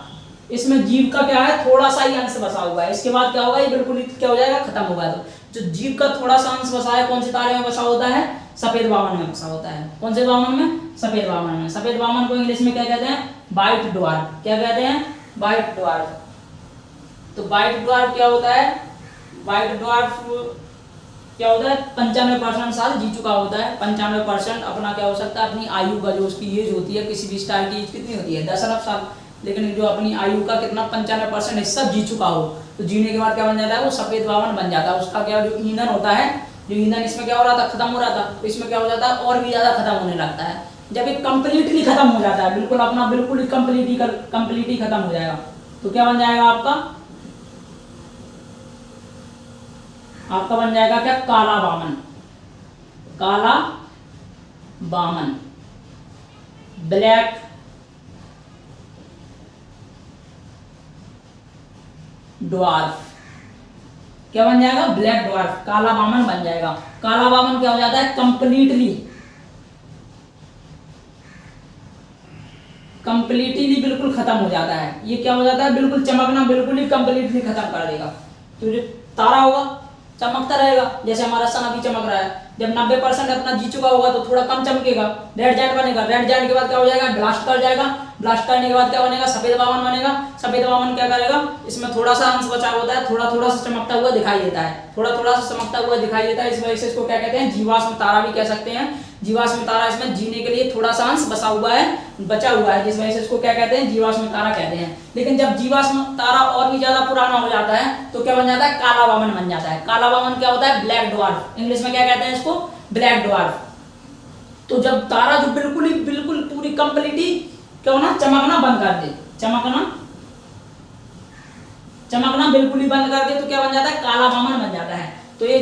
इसमें जीव का क्या है? थोड़ा सा ही अंश बसा हुआ है। इसके बाद क्या होगा? ये बिल्कुल क्या हो जाएगा? खत्म होगा। तो जो जीव का थोड़ा सा अंश बसा है कौन से तारे में बसा होता है? सफेद वामन में बसा होता है। कौन से वामन में? सफेद वामन में। सफेद वामन को इंग्लिश में क्या कहते हैं? White dwarf. क्या कहते हैं? White dwarf. तो व्हाइट ड्वार्फ क्या होता है? व्हाइट ड्वार्फ क्या होता है? 95% साल जी चुका होता है। 95% अपना क्या हो सकता है? अपनी आयु का जो उसकी एज होती है, किसी भी स्टार की एज कितनी होती है? 10 अरब साल। लेकिन जो अपनी आयु का कितना 95% हिस्सा जी चुका हो, तो जीने के बाद क्या बन जाता है? वो सफेद वामन बन जाता है। उसका क्या जो ईंधन होता है, जो ईंधन इसमें क्या हो रहा था? खत्म हो रहा था, तो इसमें क्या हो जाता है? और भी ज्यादा खत्म होने लगता है। जब ये कंप्लीटली खत्म हो जाता है, बिल्कुल अपना बिल्कुल ही कंप्लीटली खत्म हो जाएगा, तो क्या बन जाएगा आपका? आपका बन जाएगा क्या? काला वामन। काला वामन, ब्लैक ड्वार्फ। क्या बन जाएगा? ब्लैक ड्वार्फ, काला वामन बन जाएगा। काला वामन क्या हो जाता है? कंप्लीटली बिल्कुल खत्म हो जाता है। ये क्या हो जाता है? बिल्कुल चमकना बिल्कुल ही कंप्लीटली खत्म कर देगा। तो जो तारा होगा चमकता रहेगा, जैसे हमारा सन अभी चमक रहा है। जब 90% अपना जी चुका होगा तो थोड़ा कम चमकेगा, रेड जाइंट बनेगा। रेड जाइंट के बाद क्या हो जाएगा? ब्लास्ट कर जाएगा। ब्लास्ट करने के बाद क्या बनेगा? सफेद वामन बनेगा। सफेद वामन क्या करेगा? इसमें थोड़ा सा अंश बचा होता है, थोड़ा थोड़ा सा चमकता हुआ दिखाई देता है, थोड़ा थोड़ा सा चमकता हुआ दिखाई देता है। इस वजह से इसको क्या कहते हैं? जीवाश्म तारा भी कह सकते हैं। जीवाश्म तारा इसमें जीने के लिए थोड़ा सा अंश बचा हुआ है, जिस वजह से इसको क्या कहते हैं? जीवाश्म तारा कहते हैं। लेकिन जब जीवाश्म तारा और भी ज्यादा पुराना हो जाता है तो क्या बन जाता है? काला वामन बन जाता है। काला वामन क्या होता है? Black dwarf. इंग्लिश में क्या कहते हैं इसको? Black dwarf. तो जब तारा जो बिल्कुल पूरी कंप्लीटली क्या होना? चमकना बंद कर दे, चमकना बिल्कुल ही बंद कर दे, तो क्या बन जाता है? काला वामन बन जाता है। तो ये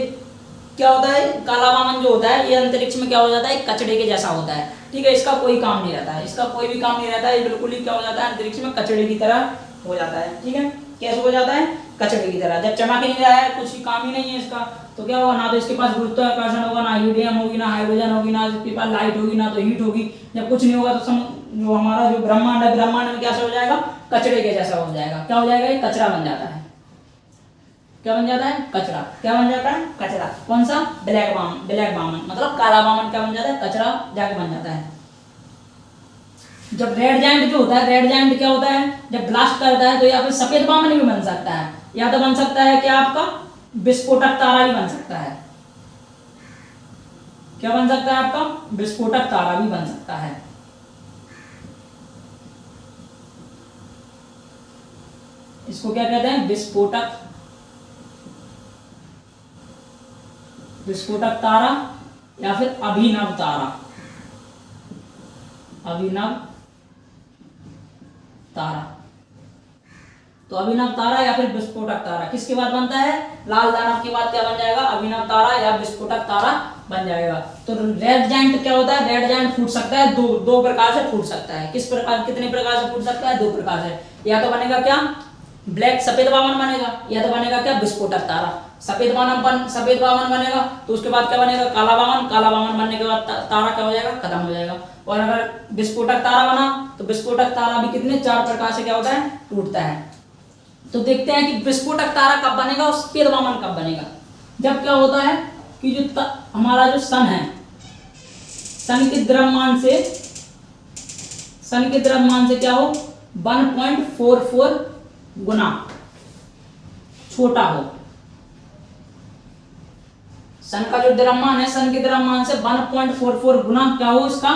क्या होता है? काला वामन जो होता है ये अंतरिक्ष में क्या हो जाता है? एक कचड़े के जैसा होता है। ठीक है, इसका कोई काम नहीं रहता है, इसका कोई भी काम नहीं रहता है। ये बिल्कुल ही क्या हो जाता है? अंतरिक्ष में कचड़े की तरह हो जाता है। ठीक है, कैसे हो जाता है? कचड़े की तरह। जब चमक ही नहीं रहा है, कुछ काम ही नहीं है इसका, तो क्या होगा? ना तो इसके पास गुरुत्वाकर्षण होगा, ना हीलियम होगी, ना हाइड्रोजन होगी, ना इसके पास लाइट होगी, ना तो हीट होगी। जब कुछ नहीं होगा तो जो हमारा जो ब्रह्मांड है, ब्रह्मांड में क्या हो जाएगा? कचड़े के जैसा हो जाएगा। क्या हो जाएगा? ये कचरा बन जाता है। क्या बन जाता है? कचरा। क्या बन जाता है? कचरा। कौन सा? ब्लैक वामन मतलब काला वामन क्या बन जाता है? कचरा जाके बन जाता है। जब रेड जाइंट जो होता है, रेड जाइंट क्या होता है? जब ब्लास्ट करता है तो या फिर सफेद वामन भी बन सकता है, या तो बन सकता है क्या आपका? विस्फोटक तारा भी बन सकता है। क्या बन सकता है आपका? विस्फोटक तारा भी बन सकता है। इसको क्या कहते हैं? विस्फोटक तारा या फिर अभिनव तारा। अभिनव तारा। तो अभिनव तारा या फिर विस्फोटक तारा किसके बाद बनता है? लाल दानव के बाद क्या बन जाएगा? अभिनव तारा या विस्फोटक तारा बन जाएगा। तो रेड जाइंट क्या होता है? रेड जाइंट फूट सकता है दो प्रकार से फूट सकता है। किस प्रकार, कितने प्रकार से फूट सकता है? 2 प्रकार से। या तो बनेगा क्या? ब्लैक सफेद वामन बनेगा, या तो बनेगा क्या? विस्फोटक तारा। सफेद वामन बनेगा तो उसके बाद क्या बनेगा? काला वामन बनने के बाद तारा क्या हो जाएगा? खत्म हो जाएगा। और अगर विस्फोटक तारा बना तो विस्फोटक तारा भी कितने 4 प्रकार से क्या होता है? टूटता है। तो देखते हैं कि विस्फोटक तारा कब बनेगा और सफेद वामन कब बनेगा। जब क्या होता है कि जो हमारा जो सन है, सन के द्रव्यमान से क्या हो? 1.44 गुना छोटा हो। सन का जो द्रव्यमान है, सन के द्रव्यमान से 1.44 गुना क्या हो? इसका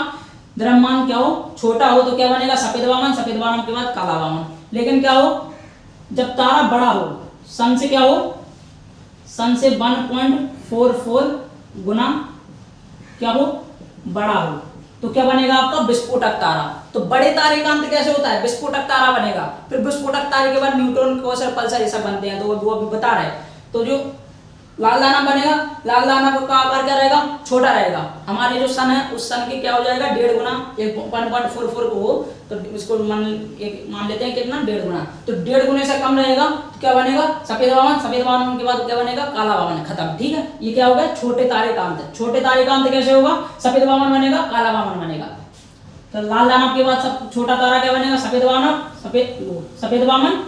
द्रव्यमान क्या हो? छोटा हो। तो क्या बनेगा? सफेद वामन के बाद काला वामन। लेकिन क्या हो? जब तारा बड़ा हो, सन से क्या हो? सन से 1.44 गुना क्या हो? बड़ा हो, तो क्या बनेगा आपका? विस्फोटक तारा। तो बड़े तारे का अंत कैसे होता है? विस्फोटक तारा बनेगा। फिर विस्फोटक तारे के बाद न्यूट्रॉन, क्वासर, पल्सर ये सब बनते हैं, तो वो अभी बता रहे हैं। तो जो लाल दाना बनेगा, लाल दाना का आकार क्या रहेगा? छोटा रहेगा। हमारे जो सन है उस सन के क्या हो जाएगा? 1.5 गुना। 1.44 को हो तो इसको मान लेते हैं कितना? 1.5 गुना। तो 1.5 गुने से कम रहेगा तो क्या बनेगा? सफेद वामन के बाद क्या बनेगा? काला वामन। खत्म। ठीक है, ये क्या होगा? छोटे तारे का अंत। छोटे तारे का अंत कैसे होगा? सफेद वामन बनेगा, काला वामन बनेगा। तो लाल दानव के बाद सब छोटा तारा क्या बनेगा? सफेद वामन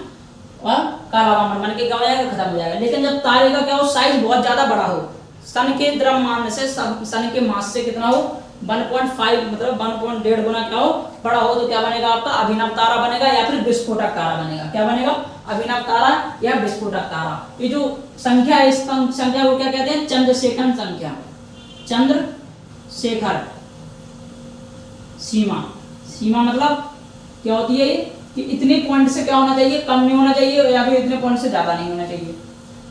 और काला वामन बन के क्या हो जाएगा, खत्म हो जाएगा। लेकिन जब तारे का क्या हो, साइज बहुत ज्यादा बड़ा हो, सन के द्रव्यमान से, सन के मास से कितना हो, 1.5 मतलब 1.5 गुना क्या हो, बड़ा हो, तो क्या बनेगा आपका अभिनव तारा बनेगा या फिर विस्फोटक तारा बनेगा। क्या बनेगा, अभिनव तारा या विस्फोटक तारा। ये जो संख्या है, इस संख्या को क्या कहते हैं, चंद्रशेखर संख्या, चंद्रशेखर सीमा। सीमा मतलब क्या होती है ये, कि इतने पॉइंट से क्या होना चाहिए, कम नहीं होना चाहिए, या फिर इतने पॉइंट से ज्यादा नहीं होना चाहिए।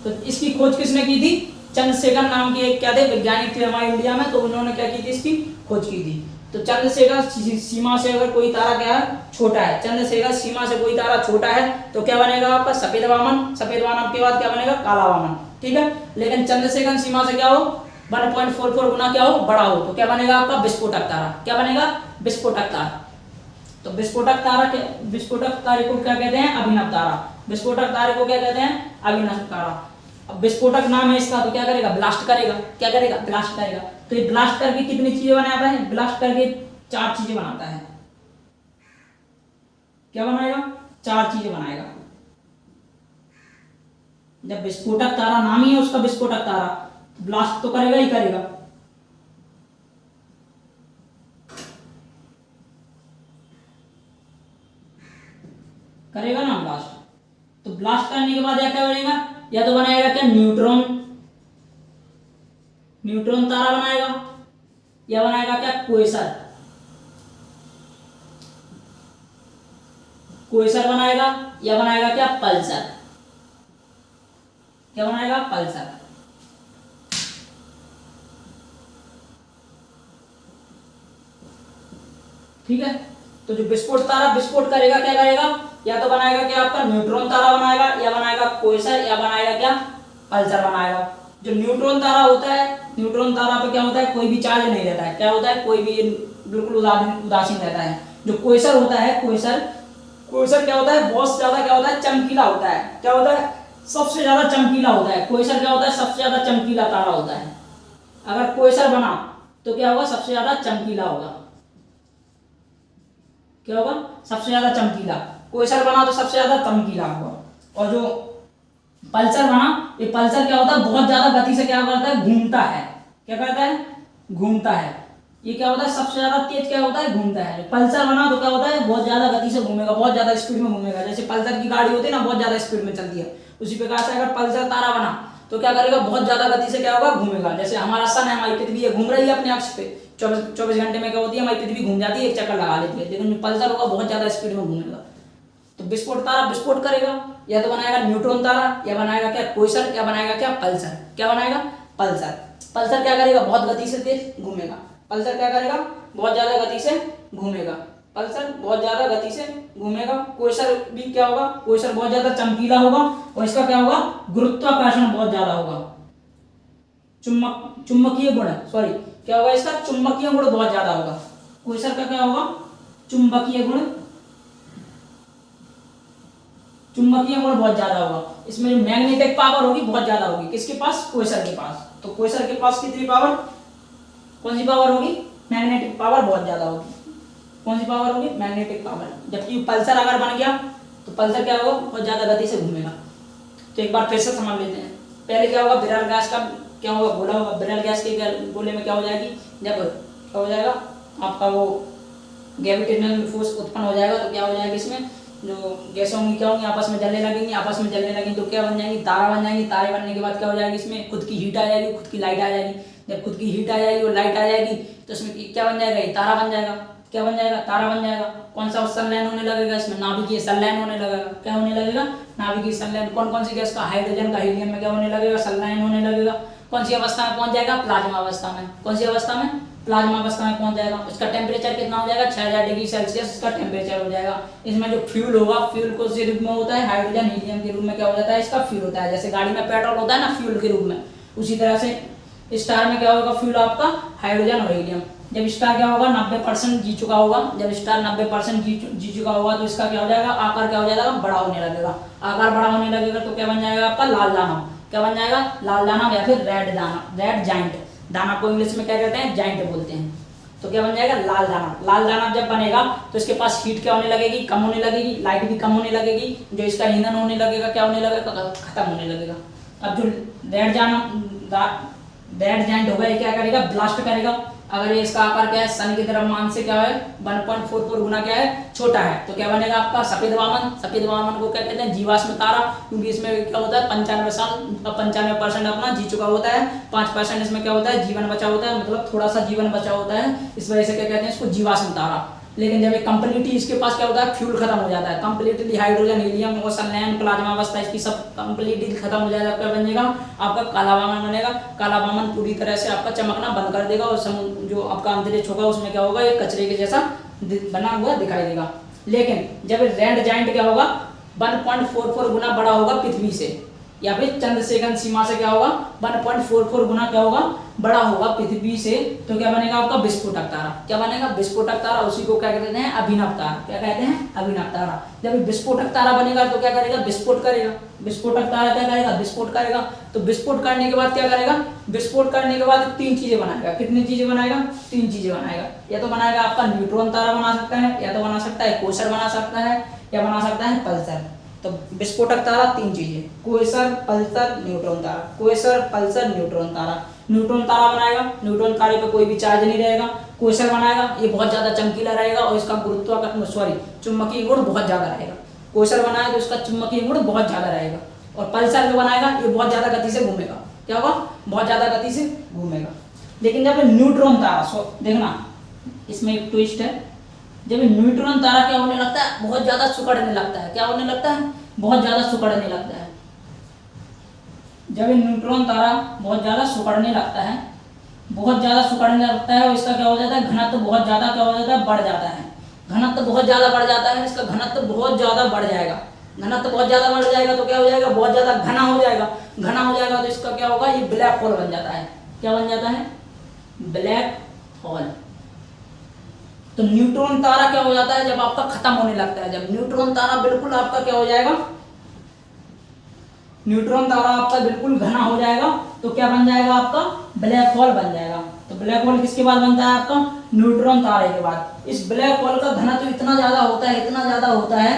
तो इसकी खोज किसने की थी, चंद्रशेखर नाम के एक क्या थे, वैज्ञानिक थे हमारे इंडिया में, तो उन्होंने क्या की थी, इसकी खोज की थी। तो चंद्रशेखर सीमा से अगर कोई तारा क्या है, छोटा है, चंद्रशेखर सीमा से कोई तारा छोटा है, तो क्या बनेगा आपका सफेद वामन, सफेद वामन के बाद क्या बनेगा, काला वामन, ठीक है। लेकिन चंद्रशेखर सीमा से क्या हो, 1.44 गुना क्या हो, बड़ा हो, तो क्या बनेगा आपका विस्फोटक तारा। क्या बनेगा, विस्फोटक तारा। तो विस्फोटक तारा के, विस्फोटक तारे को क्या कहते हैं, अभिनव तारा। विस्फोटक तारे को क्या कहते हैं, अभिनव तारा। अब विस्फोटक नाम है इसका, तो क्या करेगा, ब्लास्ट करेगा। क्या करेगा, ब्लास्ट करेगा। तो ये ब्लास्ट करके कितनी चीजें बनाता है, ब्लास्ट करके 4 चीजें बनाता है। क्या बनाएगा, 4 चीजें बनाएगा। जब विस्फोटक तारा नाम ही है उसका विस्फोटक तारा, ब्लास्ट तो करेगा ही करेगा। करेगा ना ब्लास्ट। तो ब्लास्ट करने के बाद क्या बनेगा, या तो बनाएगा क्या, न्यूट्रॉन, न्यूट्रॉन तारा बनाएगा, या बनाएगा क्या, क्वेसर, क्वेसर बनाएगा, या बनाएगा क्या, पल्सर। क्या बनाएगा, पल्सर। ठीक है। तो जो विस्फोट तारा विस्फोट करेगा, क्या करेगा, या तो बनाएगा क्या आपका न्यूट्रॉन तारा बनाएगा, या बनाएगा क्वेसर, या बनाएगा क्या, पल्सर बनाएगा। जो न्यूट्रॉन तारा होता है, न्यूट्रॉन तारा पे क्या होता है, कोई भी चार्ज नहीं रहता है। क्या होता है, कोई भी बिल्कुल उदासीन रहता है। जो क्वेसर होता है, क्वेसर, क्वेसर क्या होता है, बहुत ज्यादा क्या होता है, चमकीला होता है। क्या होता है, सबसे ज्यादा चमकीला होता है। क्वेसर क्या होता है, सबसे ज्यादा चमकीला तारा होता है। अगर क्वेसर बना तो क्या होगा, सबसे ज्यादा चमकीला होगा। क्या होगा, सबसे ज्यादा चमकीला। क्वेसर बना तो सबसे ज्यादा चमकीला होगा। और जो पल्सर बना, ये पल्सर क्या होता है, बहुत ज्यादा गति से क्या करता है, घूमता है। क्या करता है, घूमता है। ये क्या होता है, सबसे ज्यादा तेज क्या होता है, घूमता है। पल्सर बना तो क्या होता है, बहुत ज्यादा गति से घूमेगा, बहुत ज्यादा स्पीड में घूमेगा। जैसे पल्सर की गाड़ी होती है ना, बहुत ज्यादा स्पीड में चलती है, उसी प्रकार से अगर पल्सर तारा बना तो क्या करेगा, बहुत ज्यादा गति से क्या होगा, घूमेगा। जैसे हमारा सन है, हमारी पृथ्वी है, घूम रही है अपने अक्ष पे, 24 घंटे में क्या होती है, हमारी पृथ्वी घूम जाती है, एक चक्कर लगा लेती है। लेकिन पल्सर होगा, बहुत ज्यादा स्पीड में घूमेगा। तो विस्फोट तारा विस्फोट करेगा, या तो बनाएगा न्यूट्रॉन तारा, या बनाएगा क्या, क्वेसर, या बनाएगा क्या, पल्सर। क्या बनाएगा, पल्सर। पल्सर क्या करेगा, बहुत गति से तेज घूमेगा। पल्सर क्या करेगा, बहुत ज्यादा गति से घूमेगा। पल्सर बहुत ज्यादा गति से घूमेगा। क्वेसर भी क्या होगा, क्वेसर बहुत ज्यादा चमकीला होगा, और इसका क्या होगा, गुरुत्वाकर्षण बहुत ज्यादा होगा। चुंबकीय गुण, सॉरी क्या होगा, इसका चुंबकीय गुण बहुत ज्यादा होगा। क्वेसर का क्या होगा, चुंबकीय गुण, चुंबकीय गुण बहुत ज्यादा होगा। इसमें जो मैग्नेटिक पावर होगी बहुत ज्यादा होगी, किसके पास, क्वेसर के पास। तो क्वेसर के पास कितनी पावर, कौन सी पावर होगी, मैग्नेटिक पावर बहुत ज्यादा होगी। कौन सी पावर होगी, मैग्नेटिक पावर। जबकि पल्सर अगर बन गया तो पल्सर क्या होगा, बहुत ज्यादा गति से घूमेगा। तो एक बार फिर से समझ लेते हैं। पहले क्या होगा, विरल गैस का क्या होगा, गोला होगा। विरल गैस के गोले में क्या हो जाएगी, जब क्या हो जाएगा आपका वो ग्रेविटेशनल फोर्स उत्पन्न हो जाएगा, तो क्या हो जाएगा, इसमें जो गैसें होंगी क्या होंगी, आपस में जलने लगेंगी। आपस में जलने लगेंगी तो क्या बन जाएंगी, तारा बन जाएंगी। तारे बनने के बाद क्या हो जाएगी, इसमें खुद की हीट आ जाएगी, खुद की लाइट आ जाएगी। जब खुद की हीट आ जाएगी और लाइट आ जाएगी तो इसमें क्या बन जाएगा, ये तारा बन जाएगा। क्या बन जाएगा, तारा बन जाएगा। कौन सा संलयन होने लगेगा, इसमें नाभिकीय संलयन होने लगेगा। क्या होने लगेगा, नाभिकीय संलयन। कौन कौन सी गैस का, हाइड्रोजन का हीलियम में क्या होने लगेगा, संलयन होने लगेगा। कौन सी अवस्था में पहुंच जाएगा, प्लाज्मा अवस्था में। कौन सी अवस्था में, प्लाज्मा अवस्था में पहुंच जाएगा। उसका टेम्परेचर कितना हो जाएगा, 6000 डिग्री सेल्सियस इसका टेम्परेचर हो जाएगा। इसमें जो फ्यूल होगा, फ्यूल को इस रूप में होता है, हाइड्रोजन हीलियम के रूप में क्या हो जाता है, इसका फ्यूल होता है। जैसे गाड़ी में पेट्रोल होता है ना फ्यूल के रूप में, उसी तरह से स्टार में क्या होगा, फ्यूल आपका हाइड्रोजन और हीलियम। जब स्टार क्या होगा, 90% जी चुका होगा। जब स्टार 90% जी चुका होगा तो इसका क्या हो जाएगा, आकार क्या हो जाएगा, बड़ा होने लगेगा। आकार बड़ा होने लगेगा तो क्या बन जाएगा आपका, लाल दानव। क्या बन जाएगा, लाल दानव या फिर रेड दानव, रेड जाइंट। दानव को इंग्लिश में क्या कहते हैं, जाइंट बोलते हैं। तो क्या बन जाएगा, लाल दानव। लाल दानव जब बनेगा तो इसके पास हीट क्या होने लगेगी, कम होने लगेगी, लाइट भी कम होने लगेगी, जो इसका ईंधन होने लगेगा क्या होने लगेगा, खत्म होने लगेगा। अब जो रेड जायंट होगा ये क्या करेगा, ब्लास्ट करेगा। अगर ये इसका आकार क्या है, सन के द्रव्यमान से क्या है 1.44 गुना क्या है, छोटा है, तो क्या बनेगा आपका सफेद वामन। सफेद वामन को क्या कहते हैं, जीवाश्म तारा, क्योंकि इसमें क्या होता है 95% अपना जी चुका होता है, 5% इसमें क्या होता है, जीवन बचा होता है, मतलब थोड़ा सा जीवन बचा होता है, इस वजह से क्या कहते हैं इसको जीवाश्म तारा। लेकिन जब एक कंप्लीटली इसके पास क्या होता है, फ्यूल खत्म हो जाता है, कंप्लीटली हाइड्रोजन, हीलियम और सनलाइन प्लाज्मा अवस्था इसकी सब कंप्लीटली खत्म हो जाएगा, क्या बनेगा आपका काला वामन बनेगा। काला वामन पूरी तरह से आपका चमकना बंद कर देगा और जो आपका अंतरिक्ष होगा उसमें क्या होगा, एक कचरे के जैसा बना हुआ दिखाई देगा। लेकिन जब रेड जायंट क्या होगा, 1.44 गुना बड़ा होगा पृथ्वी से, या फिर चंद्रशेखर सीमा से क्या होगा 1.44 गुना क्या होगा, बड़ा होगा पृथ्वी से, तो क्या बनेगा आपका विस्फोटक तारा। क्या बनेगा, विस्फोटक तारा। उसी को क्या कहते हैं, अभिनव तारा। क्या कहते हैं, अभिनव तारा। जब विस्फोटक तारा बनेगा तो क्या करेगा, विस्फोट करेगा। विस्फोटक तारा क्या करेगा, विस्फोट करेगा। तो विस्फोट करने के बाद क्या करेगा, विस्फोट करने के बाद 3 चीजें बनाएगा। कितनी चीजें बनाएगा, 3 चीजें बनाएगा। या तो बनाएगा आपका न्यूट्रॉन तारा बना सकता है, या तो बना सकता है क्वेसर बना सकता है, या बना सकता है पल्सर। तो विस्फोटक तारा 3 चीजें, क्वेसर, पल्सर, न्यूट्रॉन तारा। क्वेसर, पल्सर, न्यूट्रॉन तारा। न्यूट्रॉन तारा बनाएगा, न्यूट्रॉन तारे पे कोई भी चार्ज नहीं रहेगा। क्वेसर बनाएगा, ये बहुत ज्यादा चमकीला रहेगा और इसका चुंबकीय गुण बहुत ज्यादा रहेगा। क्वेसर बनाएगा तो इसका चुंबकीय गुण बहुत ज्यादा रहेगा। और पल्सर जो बनाएगा ये बहुत ज्यादा गति से घूमेगा। क्या होगा, बहुत ज्यादा गति से घूमेगा। लेकिन जब न्यूट्रॉन तारा, देखना इसमें एक ट्विस्ट है, जब न्यूट्रॉन तारा क्या होने लगता है, बहुत ज्यादा सिकुड़ने लगता है। क्या होने लगता है, बहुत ज्यादा सिकुड़ने लगता है। जब न्यूट्रॉन तारा बहुत ज्यादा सिकुड़ने लगता है, बहुत ज्यादा सिकुड़ने लगता है और इसका क्या हो जाता है, घनत्व बहुत ज्यादा क्या हो जाता है, बढ़ जाता है। घनत्व बहुत ज्यादा बढ़ जाता है, इसका घनत्व बहुत ज्यादा बढ़ जाएगा। घनत्व बहुत ज्यादा बढ़ जाएगा तो क्या हो जाएगा, बहुत ज्यादा घना हो जाएगा। घना हो जाएगा तो इसका क्या होगा, ये ब्लैक होल बन जाता है। क्या बन जाता है, ब्लैक होल। तो न्यूट्रॉन तारा क्या हो जाता है, जब आपका खत्म होने लगता है, जब न्यूट्रॉन तारा बिल्कुल आपका क्या हो जाएगा, न्यूट्रॉन तारा आपका बिल्कुल घना हो जाएगा, तो क्या बन जाएगा आपका, ब्लैक होल बन जाएगा। तो ब्लैक होल किसके बाद बनता है आपका, न्यूट्रॉन तारे के बाद। इस ब्लैक होल का घनत्व तो इतना ज्यादा होता है, इतना ज्यादा होता है,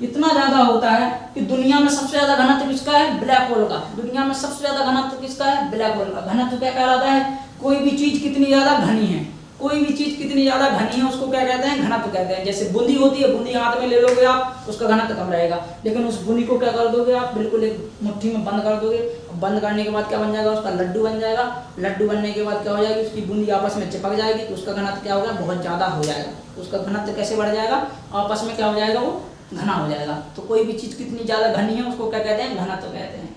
इतना ज्यादा होता है कि दुनिया में सबसे ज्यादा घनत्व किसका है, ब्लैक होल का। दुनिया में सबसे ज्यादा घनत्व किसका है, ब्लैक होल का। घनत्व क्या कहलाता है, कोई भी चीज कितनी ज्यादा घनी है, कोई भी चीज कितनी ज्यादा घनी है उसको क्या कहते हैं, घनत्व कहते हैं। जैसे बूंदी होती है, बूंदी हाथ में ले लोगे आप, उसका घनत्व कम रहेगा, लेकिन उस बूंदी को क्या कर दोगे आप, बिल्कुल एक मुट्ठी में बंद कर दोगे। बंद करने के बाद क्या बन जाएगा, उसका लड्डू बन जाएगा। लड्डू बनने के बाद क्या हो जाएगी, उसकी बूंदी आपस में चिपक जाएगी, तो उसका घनत्व क्या होगा, बहुत ज्यादा हो जाएगा। उसका घनत्व कैसे बढ़ जाएगा, आपस में क्या हो जाएगा, वो घना हो जाएगा। तो कोई भी चीज कितनी ज्यादा घनी है उसको क्या कहते हैं, घनत्व कहते हैं।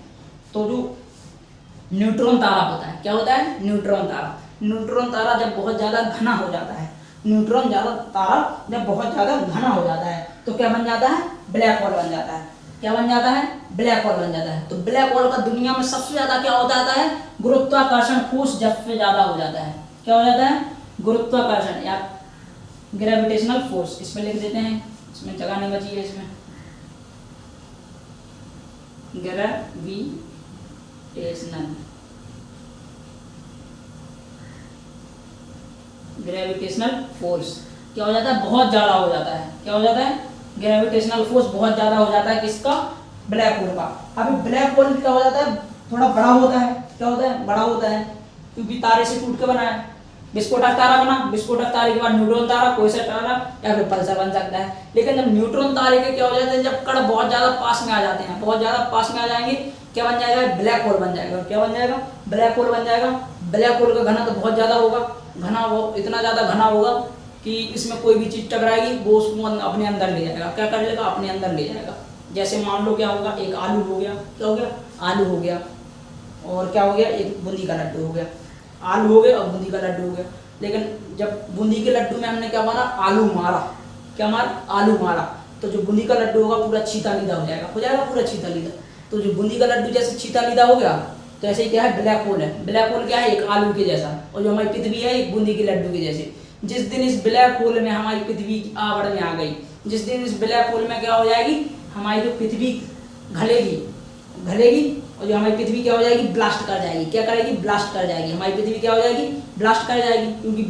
तो जो न्यूट्रॉन तारा होता है, क्या होता है, न्यूट्रॉन तारा। न्यूट्रॉन तारा जब बहुत ज्यादा घना हो जाता है, न्यूट्रॉन तारा जब बहुत ज्यादा घना हो जाता है, तो क्या बन जाता है, ब्लैक होल बन जाता है। क्या बन जाता है, ब्लैक होल बन जाता है। तो ब्लैक होल का दुनिया में सबसे ज्यादा क्या हो जाता है, गुरुत्वाकर्षण फोर्स जब से ज्यादा हो जाता है। क्या हो जाता है, गुरुत्वाकर्षण या ग्रेविटेशनल फोर्स। इसमें लिख देते हैं, इसमें जगह नहीं बची है, इसमें ग्रेविटेशनल फोर्स क्या हो जाता है, बहुत ज्यादा हो जाता है। क्या हो जाता है, ग्रेविटेशनल फोर्स बहुत ज्यादा हो जाता है, किसका, ब्लैक होल का। अभी ब्लैक होल क्या हो जाता है, थोड़ा बड़ा होता है। क्या होता है, बड़ा होता है, क्योंकि तारे से टूट के बना है। विस्फोटक तारा बना, विस्फोटक तारे के बाद न्यूट्रॉन तारा, क्वेसर तारा या फिर पल्सर बन सकता है। लेकिन जब न्यूट्रॉन तारे के क्या हो जाते हैं, जब कण बहुत ज्यादा पास में आ जाते हैं, बहुत ज्यादा पास में आ जाएंगे, क्या बन जाएगा, ब्लैक होल बन जाएगा। क्या बन जाएगा, ब्लैक होल बन जाएगा। ब्लैक होल का घनत्व तो बहुत ज्यादा होगा, घना, वो इतना ज्यादा घना होगा कि इसमें कोई भी चीज टकराएगी वो उसको अपने अंदर ले जाएगा। क्या कर लेगा, अपने अंदर ले जाएगा। जैसे मान लो क्या होगा, एक आलू हो गया, क्या हो गया, आलू हो गया, और क्या हो गया, एक बूंदी का लड्डू हो गया। आलू हो गया और बूंदी का लड्डू हो गया। लेकिन जब बूंदी के लड्डू में हमने क्या मारा, आलू मारा, क्या मारा, आलू मारा, तो जो बूंदी का लड्डू होगा पूरा छीता लीदा हो जाएगा, पूरा छीता लीदा। तो जो बूंदी का लड्डू जैसे छीता लीदा हो गया, तो ऐसे ही क्या है, ब्लैक होल है। ब्लैक होल क्या है, एक आलू के जैसा, और जो हमारी पृथ्वी है एक बूंदी के लड्डू के जैसे। जिस दिन इस ब्लैक होल में हमारी पृथ्वी आवरण में आ गई, जिस दिन इस ब्लैक होल में क्या हो जाएगी, हमारी जो पृथ्वी घलेगी और जो हमारी पृथ्वी क्या हो जाएगी, ब्लास्ट कर जाएगी। क्या करेगी, ब्लास्ट कर जाएगी। हमारी पृथ्वी क्या हो जाएगी, ब्लास्ट कर जाएगी, क्योंकि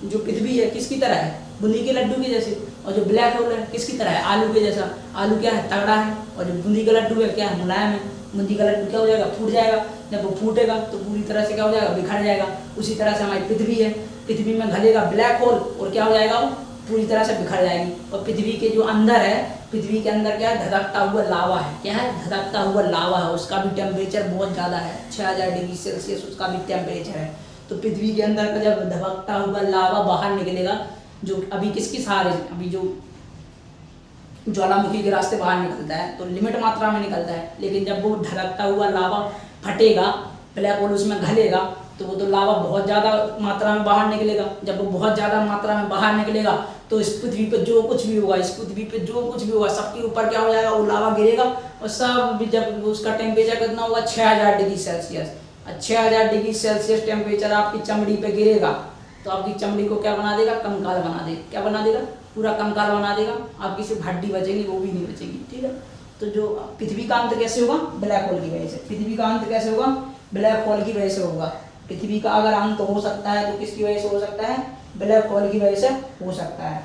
जो पृथ्वी है किसकी तरह है, बूंदी के लड्डू के जैसे। और जो ब्लैक होल है किसकी तरह है, आलू के जैसा। आलू क्या है, तगड़ा है। और जो बूंदी का लड्डू है क्या है, मुलायम है। बूंदी का लड्डू क्या हो जाएगा, फूट जाएगा। जब वो फूटेगा तो पूरी तरह से क्या हो जाएगा, बिखर जाएगा। उसी तरह से हमारी पृथ्वी है, पृथ्वी में घलेगा ब्लैक होल और क्या हो जाएगा, वो पूरी तरह से बिखर जाएगी। और पृथ्वी के जो अंदर है, पृथ्वी के अंदर क्या है, धधकता हुआ लावा है। क्या है, धधकता हुआ लावा है। उसका भी टेम्परेचर बहुत ज़्यादा है, 6000 डिग्री सेल्सियस उसका भी टेम्परेचर है। तो पृथ्वी के अंदर का जब धधकता हुआ लावा बाहर निकलेगा, जो अभी किसकी सहारे, अभी जो ज्वालामुखी के रास्ते बाहर निकलता है तो लिमिट मात्रा में निकलता है। लेकिन जब वो धधकता हुआ लावा फटेगा, ब्लैक होल उसमें घलेगा, तो वो तो लावा बहुत ज़्यादा मात्रा में बाहर निकलेगा। जब वो बहुत ज़्यादा मात्रा में बाहर निकलेगा तो इस पृथ्वी पे जो कुछ भी होगा, इस पृथ्वी पे जो कुछ भी होगा, सबके ऊपर क्या हो जाएगा, वो लावा गिरेगा। और सब भी जब उसका टेम्परेचर कितना होगा, 6000 degree Celsius. 6000 degree Celsius temperature आपकी चमड़ी पे गिरेगा तो आपकी चमड़ी को क्या बना देगा, कंकाल बना देगा। क्या बना देगा, पूरा कंकाल बना देगा। आपकी सिर्फ हड्डी बचेगी, वो भी नहीं बचेगी। ठीक है, तो जो पृथ्वी का अंत कैसे होगा, ब्लैक होल की वजह से। पृथ्वी का अंत कैसे होगा, ब्लैक होल की वजह से होगा। पृथ्वी का अगर अंत हो सकता है तो किसकी वजह से हो सकता है, ब्लैक होल की वजह से हो सकता है।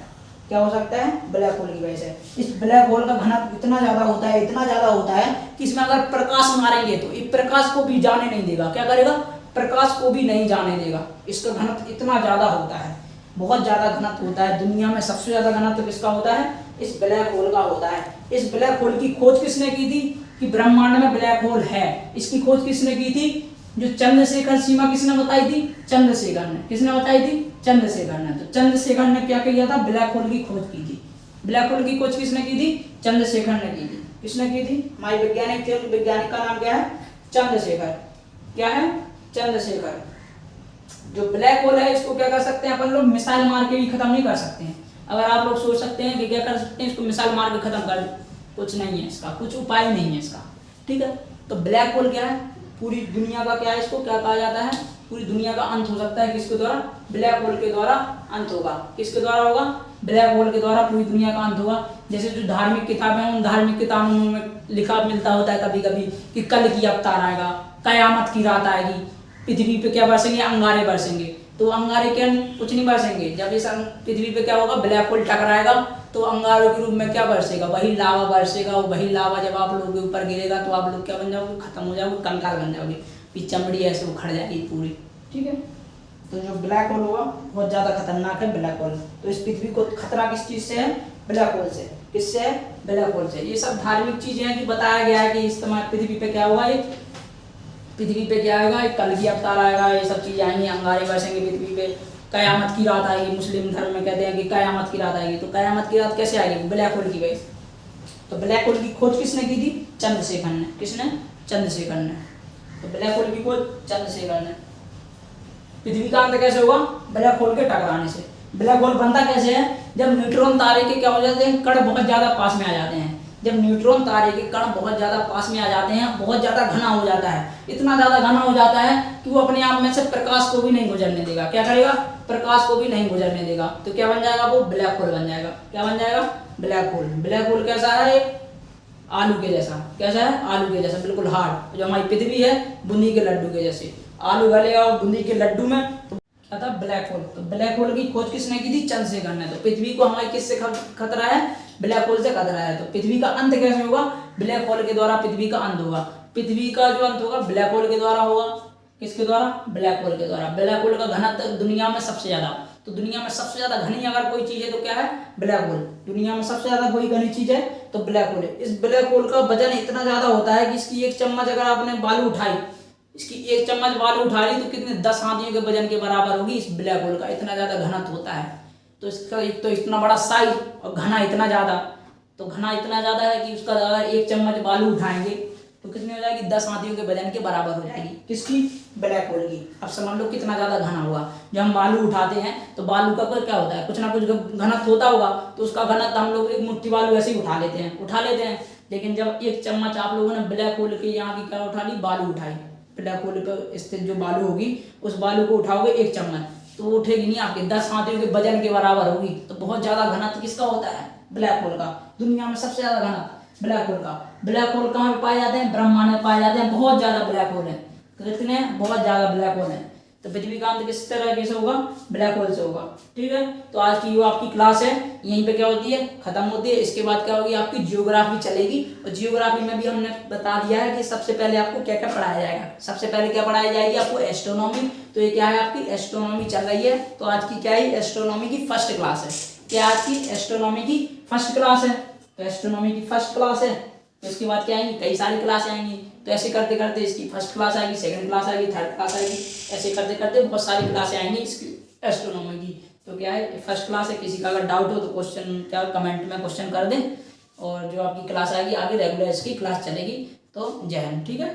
क्या हो सकता है, ब्लैक होल की वजह से। इस ब्लैक होल का घनत्व इतना ज़्यादा होता है, इतना ज़्यादा होता है कि इसमें अगर प्रकाश मारेंगे तो ये प्रकाश को भी जाने नहीं देगा। क्या करेगा, प्रकाश को भी नहीं जाने देगा। इसका घनत्व इतना ज़्यादा होता है, बहुत ज़्यादा घनत्व होता है। दुनिया में सबसे ज़्यादा घनत्व किसका होता है, इस ब्लैक होल का होता है। इस ब्लैक होल की खोज किसने की थी, कि ब्रह्मांड में ब्लैक होल है, इसकी खोज किसने की थी, जो चंद्रशेखर सीमा किसने बताई थी, चंद्रशेखर ने। किसने बताई थी, चंद्रशेखर ने। तो चंद्रशेखर ने क्या किया था, ब्लैक होल की खोज की थी। ब्लैक होल की खोज किसने की थी, चंद्रशेखर ने की थी। किसने की थी, हमारे वैज्ञानिक थे, वैज्ञानिक का नाम क्या है, चंद्रशेखर। क्या है, चंद्रशेखर। जो ब्लैक होल है इसको क्या कर सकते हैं अपन लोग, मिसाइल मार के भी खत्म नहीं कर सकते हैं। अगर आप लोग सोच सकते हैं कि क्या कर सकते हैं, इसको मिसाइल मार के खत्म कर, कुछ नहीं है इसका, कुछ उपाय नहीं है इसका। ठीक है, तो ब्लैक होल क्या है, पूरी दुनिया का क्या है, इसको क्या कहा जाता है, पूरी दुनिया का अंत हो सकता है। किसके द्वारा, ब्लैक होल के द्वारा अंत होगा। किसके द्वारा होगा, ब्लैक होल के द्वारा पूरी दुनिया का अंत होगा। जैसे जो धार्मिक किताबें हैं, उन धार्मिक किताबों में लिखा मिलता होता है कभी कभी कि कल की अवतार आएगा, कयामत की रात आएगी, पृथ्वी पे क्या बरसेंगे, अंगारे बरसेंगे। तो अंगारे क्या, कुछ नहीं बरसेंगे। जब इस पृथ्वी पे क्या होगा, ब्लैक होल टकराएगा तो अंगारों के रूप में क्या बरसेगा, वही लावा बरसेगा। वही लावा जब आप लोगों के ऊपर गिरेगा तो आप लोग क्या बन जाओगे, खत्म हो जाओगे, कंकाल बन जाओगे, फिर चमड़ी ऐसे उखड़ जाएगी पूरी। ठीक है, तो जो ब्लैक होल होगा बहुत ज़्यादा खतरनाक है ब्लैक होल। तो इस पृथ्वी को खतरा किस चीज़ से है, ब्लैक होल से। किससे है, ब्लैक होल से। ये सब धार्मिक चीज़ें हैं कि बताया गया है कि इस समय पृथ्वी पे क्या हुआ, एक पृथ्वी पे क्या आएगा, एक कल की अवतार आएगा, ये सब चीज़ें आएंगी, अंगारे बरसेंगे पृथ्वी पे, कयामत की रात आएगी। मुस्लिम धर्म में कहते हैं कि कयामत की रात आएगी। तो कयामत की रात कैसे आएगी, ब्लैक होल की वजह से। तो ब्लैक होल की खोज किसने की थी, चंद्रशेखर ने। किसने, चंद्रशेखर ने। तो ब्लैक होल की खोज चंद्रशेखर ने। पृथ्वी का अंत कैसे होगा, ब्लैक होल के टकराने से। ब्लैक होल बनता कैसे है, जब न्यूट्रॉन तारे के क्या हो जाते हैं, कण बहुत ज़्यादा पास में आ जाते हैं। जब न्यूट्रॉन तारे के कण बहुत ज़्यादा पास में आ जाते हैं, बहुत ज़्यादा घना हो जाता है, इतना ज़्यादा घना हो जाता है कि वो अपने आप में से प्रकाश को भी नहीं गुजरने देगा। क्या करेगा, प्रकाश को भी नहीं गुजरने देगा। तो क्या बन जाएगा, वो ब्लैक होल बन जाएगा। क्या बन जाएगा, ब्लैक होल। ब्लैक होल कैसा है, आलू के जैसा। कैसा है, आलू के जैसा, बिल्कुल हार्ड। जो हमारी पृथ्वी है, बूंदी के लड्डू के जैसे। आलू गलेगा बूंदी के लड्डू में, तो क्या था, ब्लैक होल। तो ब्लैक होल की खोज किसने की थी, चंद्रशेखर ने। तो पृथ्वी को हमारी किससे खतरा है, ब्लैक होल से खतरा है। तो पृथ्वी का अंत कैसे होगा, ब्लैक होल के द्वारा पृथ्वी का अंत होगा। पृथ्वी का जो अंत होगा ब्लैक होल के द्वारा होगा। किसके द्वारा, ब्लैक होल के द्वारा। ब्लैक होल का घनत्व दुनिया में सबसे ज्यादा, तो दुनिया में सबसे ज्यादा घनी अगर कोई चीज है तो क्या है, ब्लैक होल। दुनिया में सबसे ज्यादा कोई घनी चीज है तो ब्लैक होल है। इस ब्लैक होल का वजन इतना ज्यादा होता है कि इसकी एक चम्मच अगर आपने बालू उठाई, इसकी एक चम्मच बालू उठा ली तो कितने 10 हाथियों के वजन के बराबर होगी। इस ब्लैक होल का इतना ज्यादा घनत्व होता है। तो इसका एक तो इतना बड़ा साइज और घना इतना ज्यादा, तो घना इतना ज्यादा है कि उसका अगर एक चम्मच बालू उठाएंगे तो कितनी हो जाएगी, 10 हाथियों के वजन के बराबर हो जाएगी। किसकी, ब्लैक होल की। अब समझ लो कितना ज्यादा घना हुआ। जब हम बालू उठाते हैं तो बालू का क्या होता है, कुछ ना कुछ घनत्व होता होगा। तो उसका घनत्व हम लोग एक मुट्ठी बालू ऐसे ही उठा लेते हैं। लेकिन जब एक चम्मच आप लोगों ने ब्लैक होल के यहाँ की क्या उठा ली, बालू उठाई, ब्लैक होल पर स्थित जो बालू होगी उस बालू को उठाओगे एक चम्मच, तो वो उठेगी नहीं, आपके 10 हाथियों के वजन के बराबर होगी। तो बहुत ज्यादा घनत्व किसका होता है, ब्लैक होल का। दुनिया में सबसे ज्यादा घनत्व ब्लैक होल का। ब्लैक होल कहाँ पे पाए जाते हैं, ब्रह्मांड में पाए जाते हैं। बहुत ज्यादा ब्लैक होल है, कितने, बहुत ज्यादा ब्लैक होल है। तो पृथ्वी का अंत किस तरह से होगा, ब्लैक होल से होगा। ठीक है, तो आज की जो आपकी क्लास है यहीं पे क्या होती है, खत्म होती है। इसके बाद क्या होगी, आपकी जियोग्राफी चलेगी। और जियोग्राफी में भी हमने बता दिया है कि सबसे पहले आपको क्या क्या पढ़ाया जाएगा। सबसे पहले क्या पढ़ाई जाएगी आपको, एस्ट्रोनॉमी। तो ये क्या है, आपकी एस्ट्रोनॉमी चल रही है। तो आज की क्या है, एस्ट्रोनॉमी की फर्स्ट क्लास है। क्या आज की एस्ट्रोनॉमी की फर्स्ट क्लास है। तो एस्ट्रोनॉमी की फर्स्ट क्लास है, तो इसके बाद क्या आएंगी, कई सारी क्लास आएंगी। तो ऐसे करते करते इसकी फर्स्ट क्लास आएगी, सेकंड क्लास आएगी, थर्ड क्लास आएगी, ऐसे करते करते बहुत सारी क्लासें आएंगी इसकी एस्ट्रोनॉमी की। तो क्या है, फर्स्ट क्लास है। किसी का अगर डाउट हो तो क्वेश्चन क्या कमेंट में क्वेश्चन कर दें, और जो आपकी क्लास आएगी आगे रेगुलर इसकी क्लास चलेगी। तो जय हिंद। ठीक है।